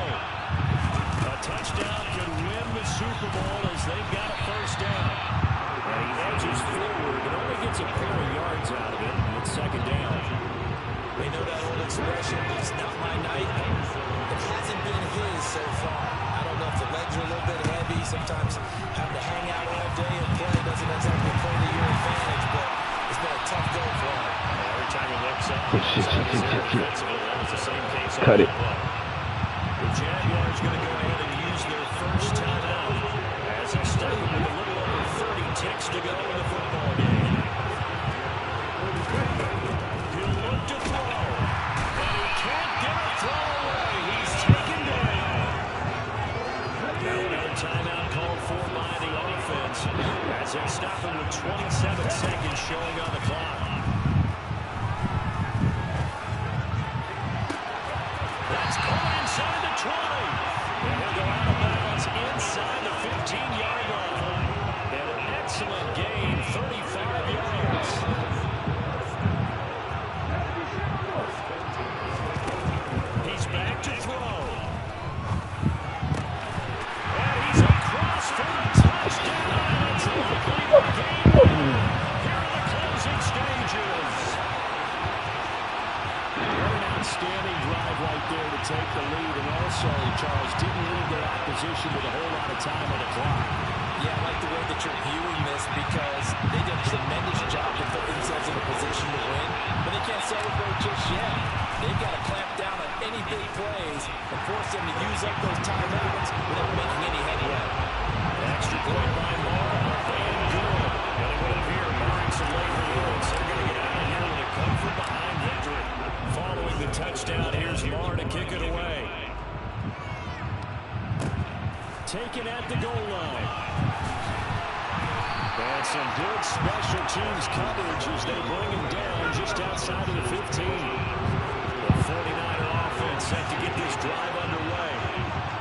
A touchdown could win the Super Bowl as they've got a 1st down. And he edges forward, but only gets a pair of yards out of it. It's 2nd down. They know that old expression, it's not my night. It hasn't been his so far. I don't know if the legs are a little bit heavy. Sometimes having to hang out all day and play doesn't exactly play to your advantage, but it's been a tough go for him. Every time he looks up, it's the same case. Cut it. The Jaguars going to go ahead and use their 1st timeout as they start with a little over 30 ticks to go as they stop him with 27 seconds showing on the clock. That's caught inside the 20. And he'll go out of bounds inside the 15-yard line. And an excellent gain, 35 yards. He's back to throw. And he's across for a touchdown. It's likely to gain one here in the closing stages. What an outstanding drive right there to take the lead. And also, Charles, didn't leave their opposition with a whole lot of time on the clock. Yeah, I like the way that you're viewing this because they did a tremendous job to put themselves in a position to win, but they can't celebrate just yet. They've got to clamp down on any big plays and force them to use up those timeouts without making any headway. Extra point by Moore, and good. And he went up here, barring some late reloads. They're going to get out of here with a come-from-behind victory. Following the touchdown, here's Moore to kick it away. Taken at the goal line. And some good special teams coverage as they bring him down just outside of the 15. The 49er offense set to get this drive underway.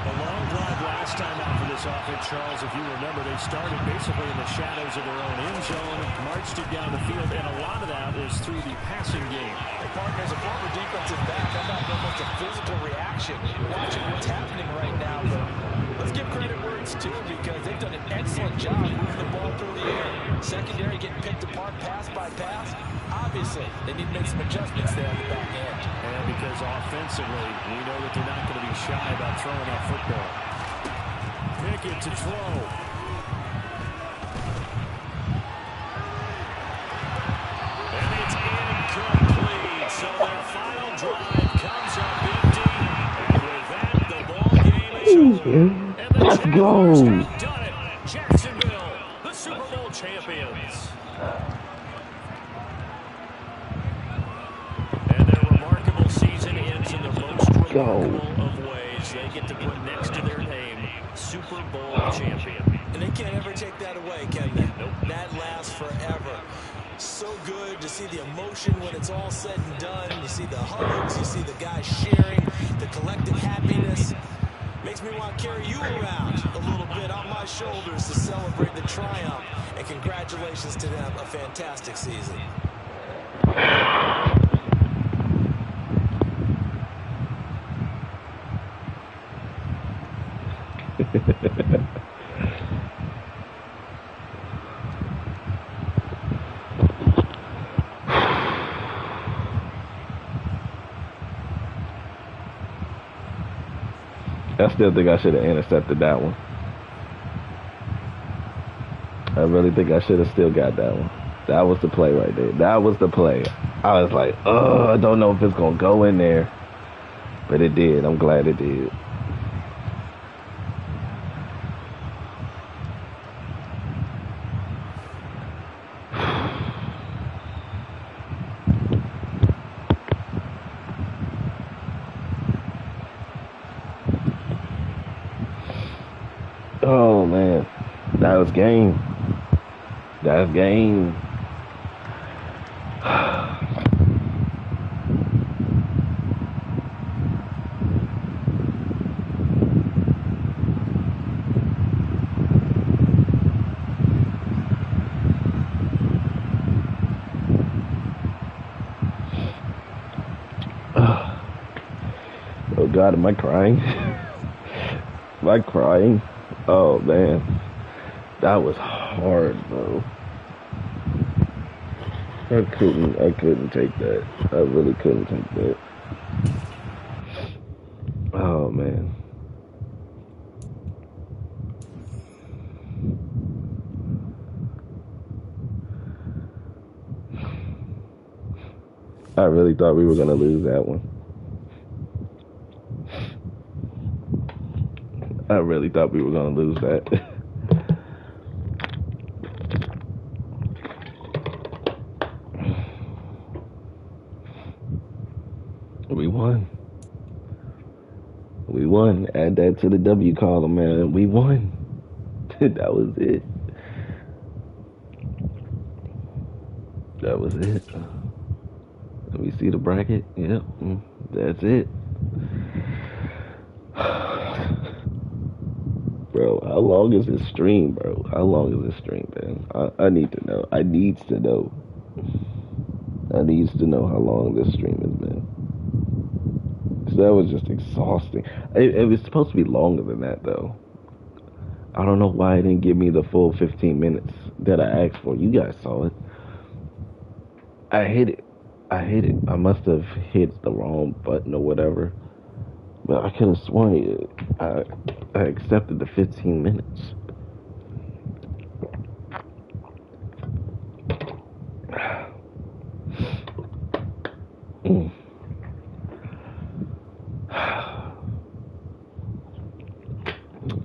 A long drive last time out for this offense, Charles. If you remember, they started basically in the shadows of their own end zone, marched it down the field, and a lot of that is through the passing game. Hey, partner, as a former defensive back, I'm not almost a physical reaction watching what's happening right now, but let's give credit where it's due because they've done an excellent job moving the ball through the air. Secondary getting picked apart pass by pass. Obviously, they need to make some adjustments there on the back end. And because offensively, we know that they're not going to be shy about throwing that football. Pickett to throw. And it's incomplete. So their final drive comes up empty. And with that, the ball game is over. Let's go. Done it. Jacksonville, the Super Bowl champions. And their remarkable season ends in the most remarkable of ways. They get to put next to their name, Super Bowl champion. And they can't ever take that away, can they? Nope. That lasts forever. So good to see the emotion when it's all said and done. You see the hugs, you see the guys sharing, the collective happiness. Makes me want to carry you around a little bit on my shoulders to celebrate the triumph. And congratulations to them, a fantastic season. I still think I should have intercepted that one. I really think I should have still got that one. That was the play right there. That was the play. I was like, oh, I don't know if it's going to go in there. But it did. I'm glad it did. Oh, man. That was game. That's game. Oh, God, am I crying? Am I crying? Oh, man. That was hard, bro. I couldn't take that. I really couldn't take that. Oh, man. I really thought we were going to lose that one. I really thought we were going to lose that. We won. We won. Add that to the W column, man. We won. That was it. That was it. Let me see the bracket. Yep, that's it. Bro, how long is this stream, bro? How long is this stream, man? I need to know. I needs to know. I needs to know how long this stream has been. So that was just exhausting. It was supposed to be longer than that, though. I don't know why it didn't give me the full 15 minutes that I asked for. You guys saw it. I hit it. I must have hit the wrong button or whatever. But I could have sworn I accepted the 15 minutes.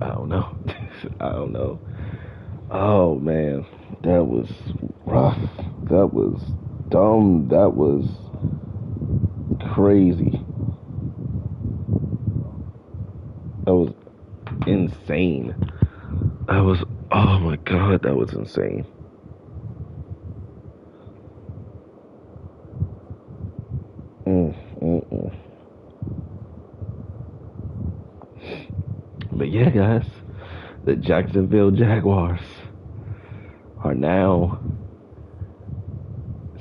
I don't know. I don't know. Oh, man. That was rough. That was dumb. That was crazy. That was insane. Oh my God, that was insane. But yeah, guys, the Jacksonville Jaguars are now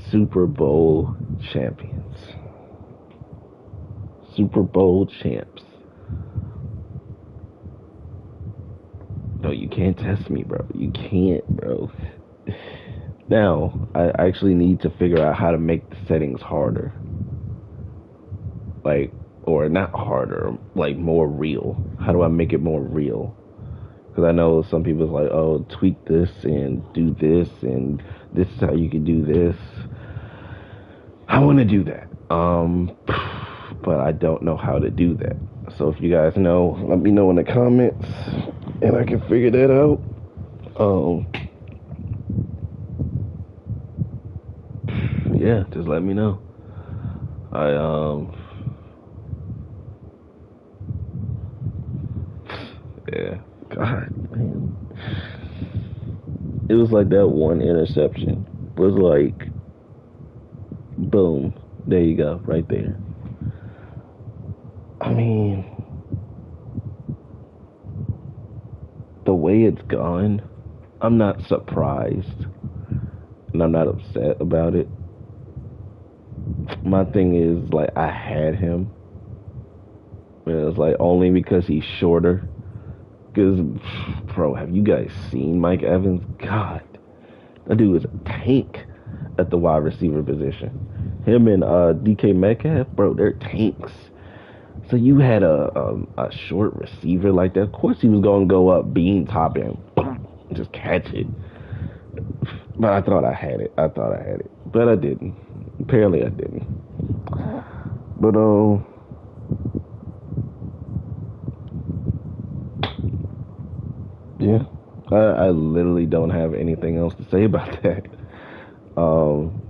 Super Bowl champions. Super Bowl champs. No, you can't test me, bro. You can't, bro. Now, I actually need to figure out how to make the settings harder. Like, or not harder, like more real. How do I make it more real? Because I know some people's like, oh, tweak this and do this, and this is how you can do this. I want to do that. But I don't know how to do that. So if you guys know, let me know in the comments, and I can figure that out. Yeah, just let me know. Yeah, God, man. It was like that one interception was like, boom, there you go, right there. I mean, the way it's gone, I'm not surprised, and I'm not upset about it. My thing is, like, I had him. It's like only because he's shorter. Because, bro, have you guys seen Mike Evans? God, that dude is a tank at the wide receiver position. Him and DK Metcalf, bro, they're tanks. So you had a short receiver like that. Of course he was going to go up, bean top him, just catch it. But I thought I had it. But I didn't. Apparently I didn't. But, yeah, I literally don't have anything else to say about that.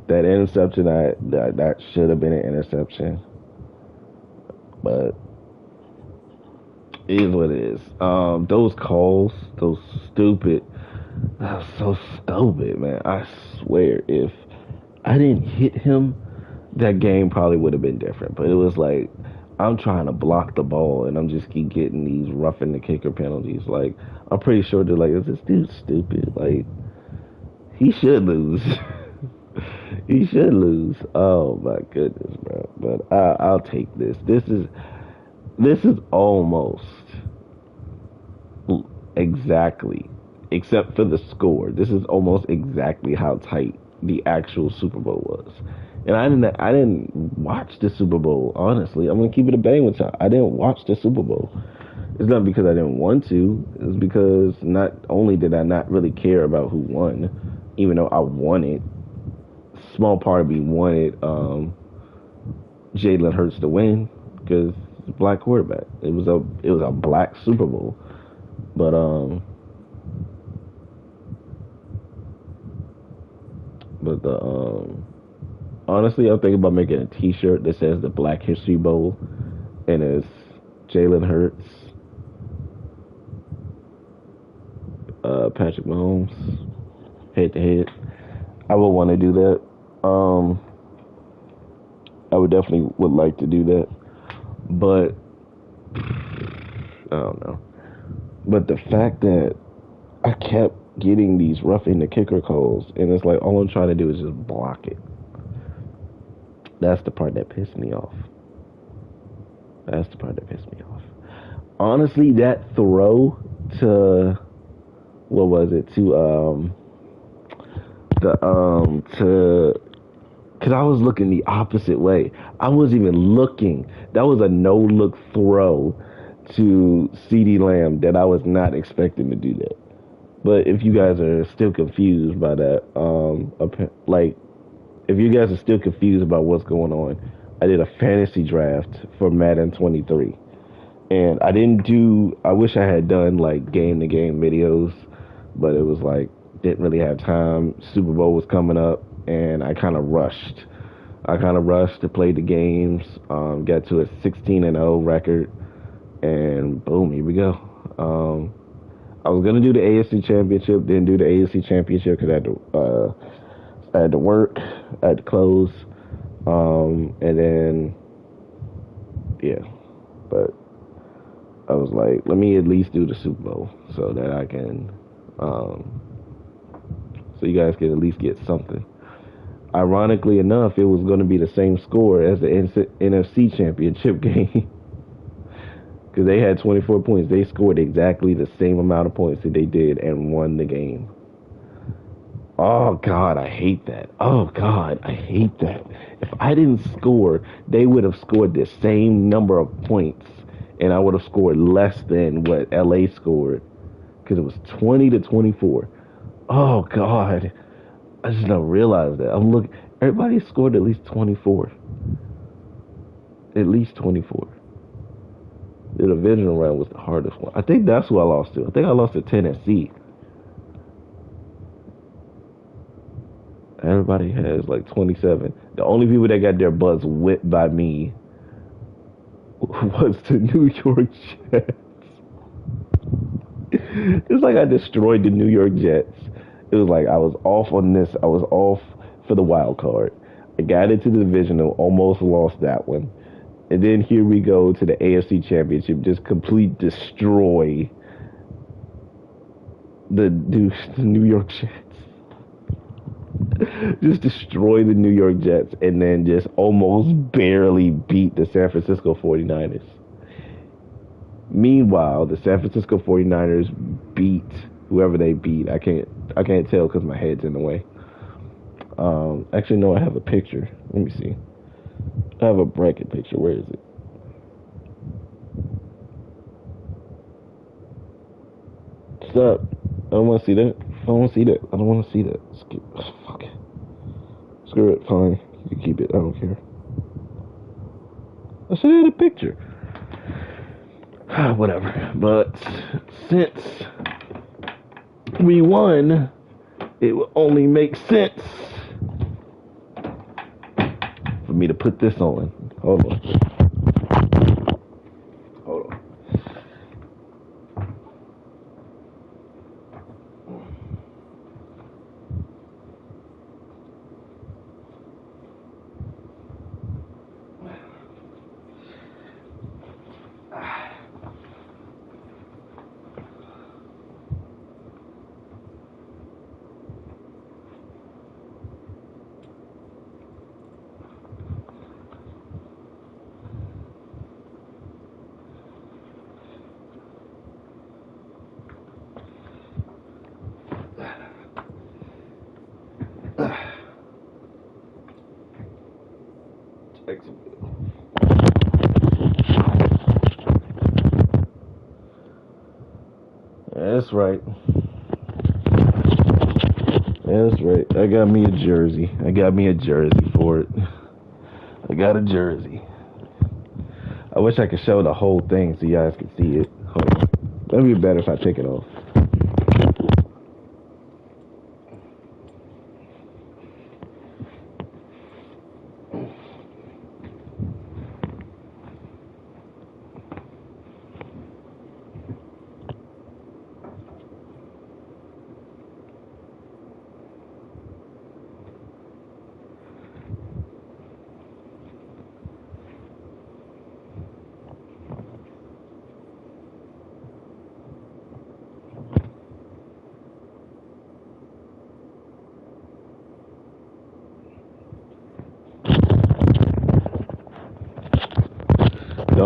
That interception, that should have been an interception. But it is what it is. Those calls, those stupid, that was so stupid, man. I swear, if I didn't hit him, that game probably would have been different. But it was like, I'm trying to block the ball, and I'm just keep getting these roughing the kicker penalties. Like, I'm pretty sure they're like, is this dude stupid? Like, he should lose. He should lose. Oh my goodness, bro. But I'll take this. This is almost exactly, except for the score. This is almost exactly how tight the actual Super Bowl was. And I didn't watch the Super Bowl, honestly. I'm gonna keep it a bang with y'all. I didn't watch the Super Bowl. It's not because I didn't want to. It's because not only did I not really care about who won, even though I wanted, small part of me wanted Jalen Hurts to win because it's a black quarterback. It was a black Super Bowl, but honestly, I'm thinking about making a T-shirt that says the Black History Bowl, and it's Jalen Hurts, Patrick Mahomes, head to head. I would want to do that. Um, I would like to do that, but I don't know. But the fact that I kept getting these roughing the kicker calls, and it's like all I'm trying to do is just block it. That's the part that pissed me off. Honestly, that throw to what was it because I was looking the opposite way. I wasn't even looking. That was a no-look throw to CeeDee Lamb that I was not expecting to do that. But if you guys are still confused by that, if you guys are still confused about what's going on, I did a fantasy draft for Madden 23. And I wish I had done like game-to-game videos, but it was like, didn't really have time. Super Bowl was coming up, and I kind of rushed. To play the games, got to a 16-0 record, and boom, here we go. I was gonna do the AFC Championship, didn't do the AFC Championship because I had to work, I had to close, and then yeah, but I was like, let me at least do the Super Bowl so that I can, so you guys can at least get something. Ironically enough, it was going to be the same score as the NFC Championship game. Because they had 24 points. They scored exactly the same amount of points that they did and won the game. Oh, God, I hate that. If I didn't score, they would have scored the same number of points, and I would have scored less than what LA scored. Because it was 20-24. Oh, God. I just don't realize that. I'm looking. Everybody scored at least 24. At least 24. The divisional round was the hardest one. I think that's who I lost to. I think I lost to Tennessee. Everybody has like 27. The only people that got their butts whipped by me was the New York Jets. It's like I destroyed the New York Jets. It was like I was off on this. I was off for the wild card. I got into the divisional, almost lost that one. And then here we go to the AFC Championship, just complete destroy the New York Jets. Just destroy the New York Jets and then just almost barely beat the San Francisco 49ers. Meanwhile, the San Francisco 49ers beat whoever they beat. I can't tell because my head's in the way. Actually, no, I have a picture. Let me see. I have a bracket picture. Where is it? Stop. I don't want to see that. I don't want to see that. Fuck it. Screw it. Fine. You keep it. I don't care. I should have had a picture. Whatever. But since we won, it will only make sense for me to put this on. Hold on. Jacksonville. That's right. I got me a jersey. For it. I got a jersey. I wish I could show the whole thing so you guys could see it. Hold on. That'd be better if I take it off.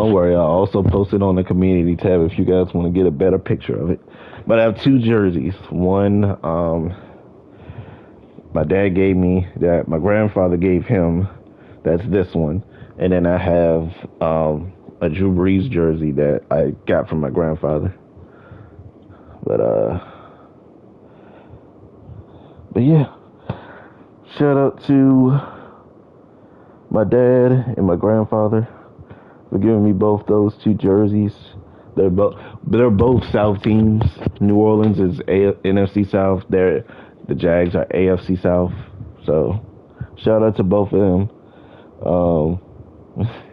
Don't worry, I'll also post it on the community tab if you guys want to get a better picture of it. But I have 2 jerseys. One, my dad gave me, that my grandfather gave him. That's this one. And then I have a Drew Brees jersey that I got from my grandfather. But yeah. Shout out to my dad and my grandfather for giving me both those 2 jerseys. They're both South teams. New Orleans is NFC South. The Jags are AFC South. So shout out to both of them.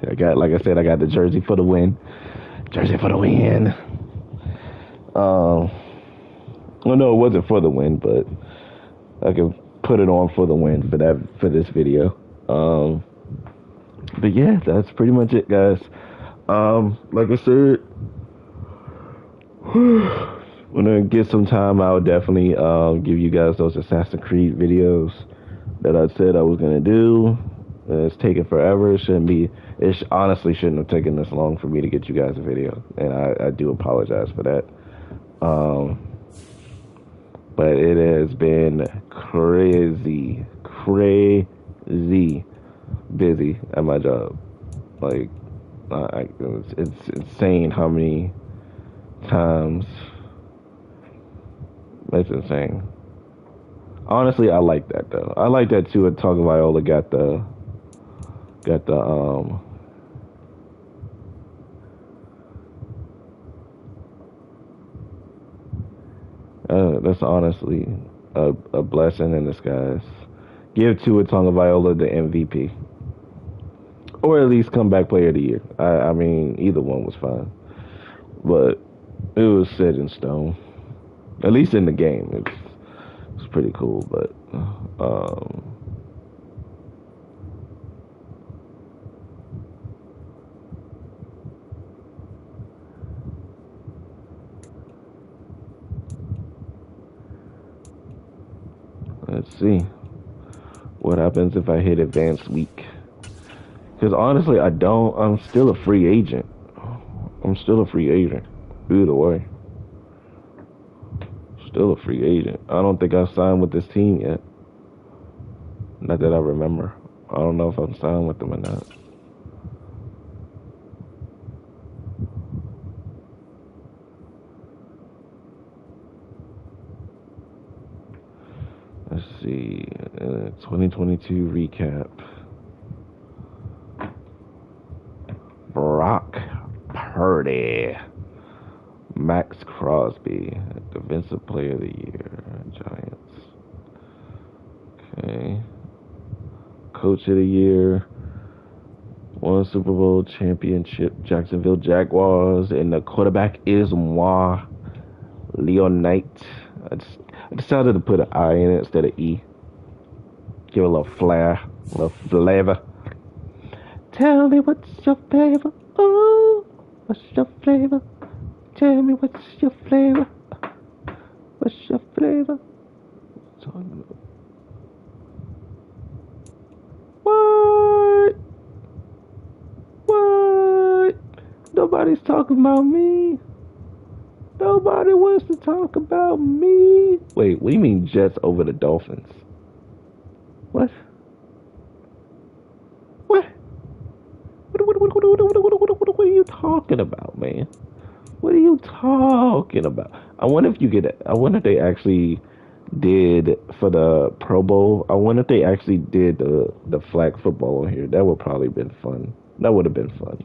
I got the jersey for the win. Jersey for the win. Well, no, it wasn't for the win, but I can put it on for the win for this video. But yeah, that's pretty much it, guys. Like I said, when I get some time, I'll definitely give you guys those Assassin's Creed videos that I said I was gonna do. It's taken forever. It honestly shouldn't have taken this long for me to get you guys a video, and I do apologize for that. But it has been crazy busy at my job. Like, it's insane how many times. It's insane. Honestly, I like that though. I like that too. Tagovailoa got the that's honestly a blessing in disguise. Give Tua Tagovailoa the MVP, or at least comeback player of the year. I mean, either one was fine, but it was set in stone. At least in the game, it was pretty cool. But let's see what happens if I hit advanced week. Because honestly, I'm still a free agent. Either way. Still a free agent. I don't think I've signed with this team yet. Not that I remember. I don't know if I'm signed with them or not. Let's see. 2022 recap. Brock Purdy. Max Crosby, Defensive Player of the Year, Giants. Okay. Coach of the Year, won Super Bowl championship, Jacksonville Jaguars, and the quarterback is moi, Leonite. I decided to put an I in it instead of E. Give it a little flair, a little flavor. Tell me what's your flavor? Oh, what's your flavor? Tell me what's your flavor? What's your flavor? What? Nobody's talking about me. Nobody wants to talk about me. Wait, what do you mean Jets over the Dolphins? What? What are you talking about, man? What are you talking about? I wonder if they actually did for the Pro Bowl. I wonder if they actually did the flag football on here. That would probably been fun. That would have been fun.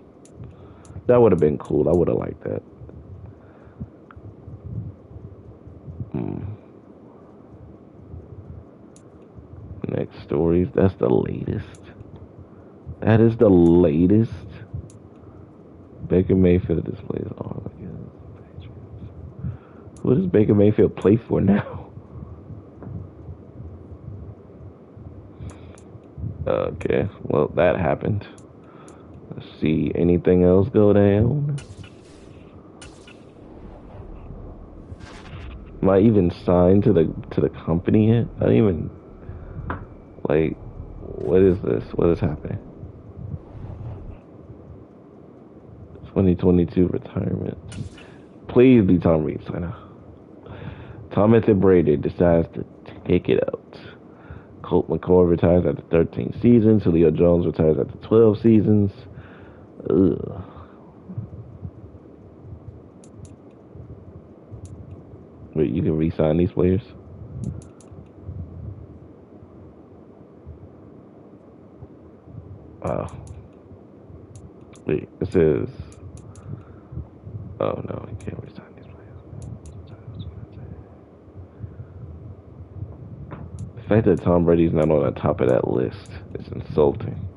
That would have been cool. I would have liked that. Next stories. That's the latest. That is the latest. Baker Mayfield displays all against the Patriots. Who does Baker Mayfield play for now? Okay, well, that happened. Let's see, anything else go down? Am I even signed to the company yet? I don't even, like, what is this? What is happening? 2022 retirement. Please be Tom Brady. I know. Thomas and Brady decides to take it out. Colt McCoy retires after 13 seasons. Julio Jones retires after 12 seasons. Ugh. Wait, you can re-sign these players? Wow. Wait, it says... Oh, no, you can't re-sign these players. The fact that Tom Brady's not on the top of that list is insulting.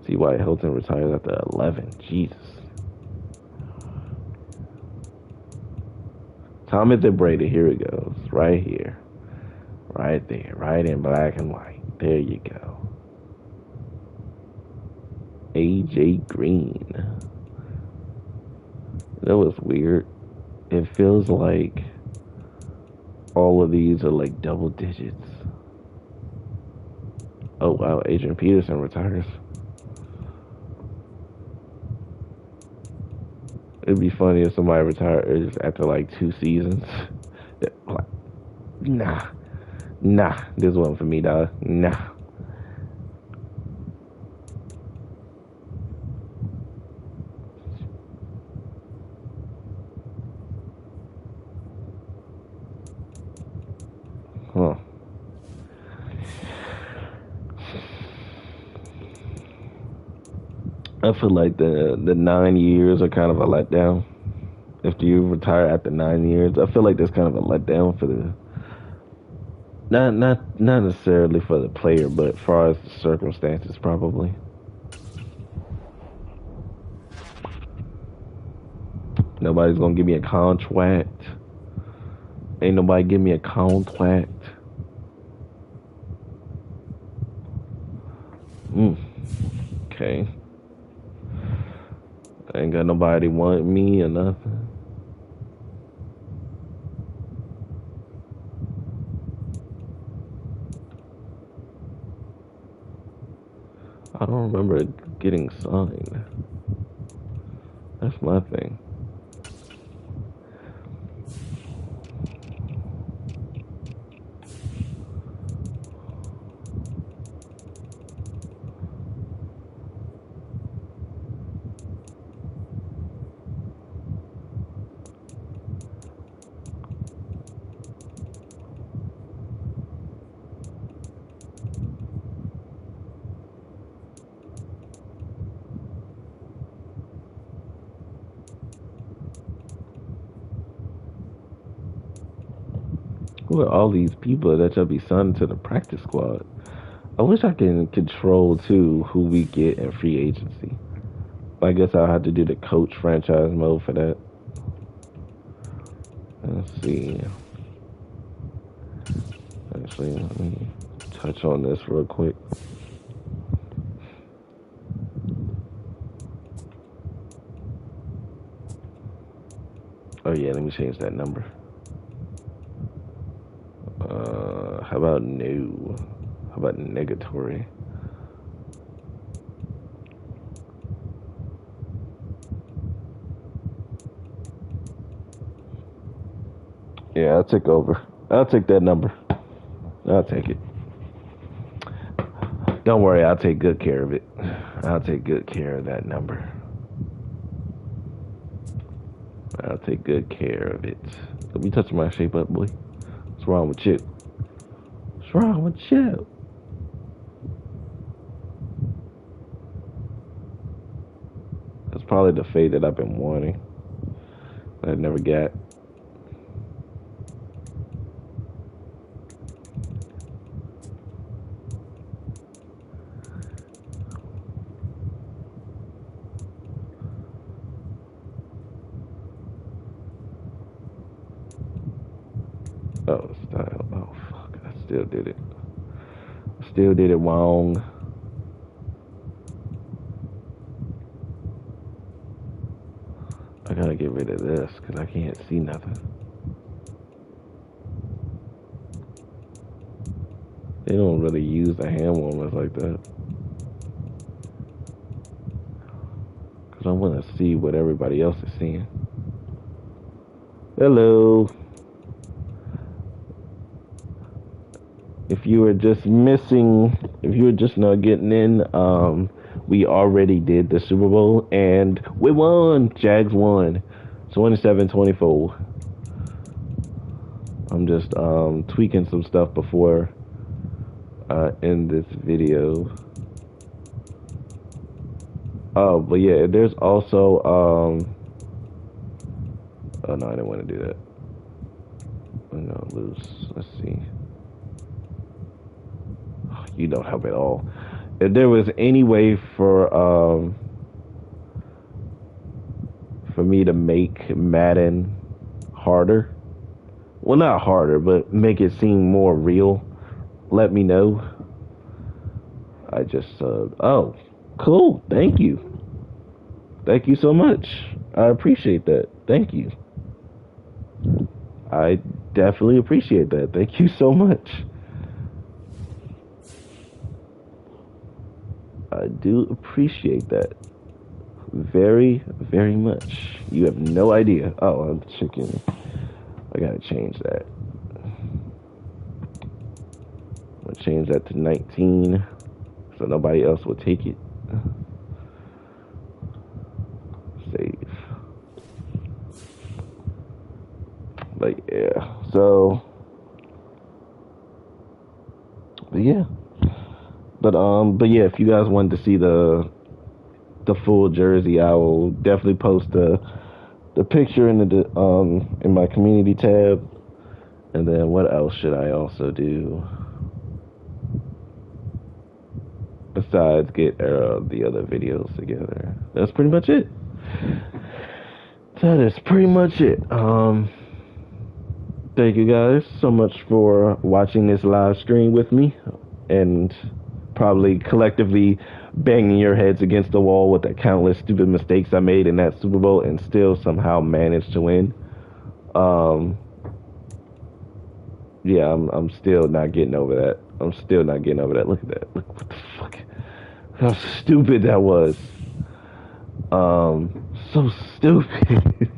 T.Y. Hilton retires after 11. Jesus. Thomas and Brady, here it goes. Right here. Right there. Right in black and white. There you go. A.J. Green. That was weird. It feels like all of these are like double digits. Oh, wow. Adrian Peterson retires. It'd be funny if somebody retires after like 2 seasons. Nah, this wasn't for me, dog. Nah. Huh. I feel like the 9 years are kind of a letdown. If you retire after 9 years, I feel like that's kind of a letdown for the not necessarily for the player, but as far as the circumstances, probably. Nobody's gonna give me a contract. Ain't nobody give me a contract. Okay. Ain't got nobody want me or nothing. I don't remember getting signed. That's my thing. Who are all these people that y'all be signed to the practice squad? I wish I can control too who we get in free agency. I guess I'll have to do the coach franchise mode for that. Let's see. Actually, let me touch on this real quick. Oh yeah, let me change that number. How about no? How about negatory? Yeah, I'll take over. I'll take that number. I'll take it. Don't worry, I'll take good care of it. I'll take good care of that number. I'll take good care of it. Let me touch my shape up, boy. What's wrong with you? What's wrong with you? That's probably the fade that I've been wanting. That I never got. Oh, style. Oh, fuck. I still did it. Still did it wrong. I gotta get rid of this because I can't see nothing. They don't really use the hand warmers like that. Because I want to see what everybody else is seeing. Hello. If you were just not getting in, we already did the Super Bowl and we won. Jags won 27-24. I'm just tweaking some stuff before I end this video. Oh, but yeah, there's also oh no, I didn't want to do that. I'm gonna lose. Let's see. You don't help at all. If there was any way for me to make Madden harder, well, not harder, but make it seem more real, let me know. I just oh, cool. Thank you. Thank you so much. I appreciate that. Thank you. I definitely appreciate that. Thank you so much. I do appreciate that very, very much. You have no idea. Oh, I'm checking. I gotta change that. I'm gonna change that to 19 so nobody else will take it. Save. But yeah, so yeah. But yeah, if you guys wanted to see the full jersey, I will definitely post the picture in the in my community tab. And then what else should I also do besides get the other videos together? That's pretty much it. That is pretty much it. Thank you guys so much for watching this live stream with me and probably collectively banging your heads against the wall with the countless stupid mistakes I made in that Super Bowl and still somehow managed to win. Yeah, I'm still not getting over that. I'm still not getting over that. Look at that. Look what the fuck. How stupid that was. So stupid.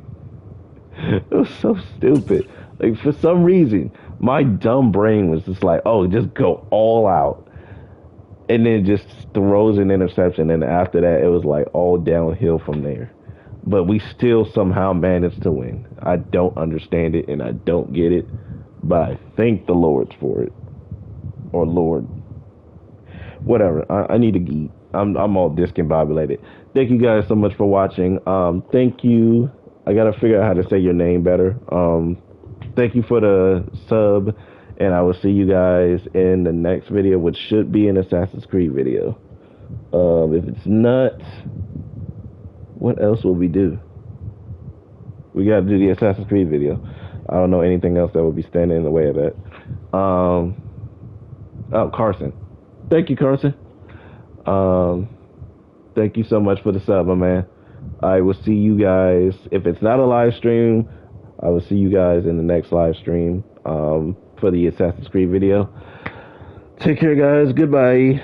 It was so stupid. Like, for some reason, my dumb brain was just like, oh, just go all out. And then just throws an interception. And after that, it was like all downhill from there. But we still somehow managed to win. I don't understand it and I don't get it. But I thank the Lord for it. Or Lord. Whatever. I need to eat. I'm all discombobulated. Thank you guys so much for watching. Thank you. I got to figure out how to say your name better. Thank you for the sub. And I will see you guys in the next video, which should be an Assassin's Creed video. If it's not, what else will we do? We got to do the Assassin's Creed video. I don't know anything else that will be standing in the way of that. Oh, Carson. Thank you, Carson. Thank you so much for the sub, my man. I will see you guys. If it's not a live stream, I will see you guys in the next live stream for the Assassin's Creed video. Take care, guys. Goodbye.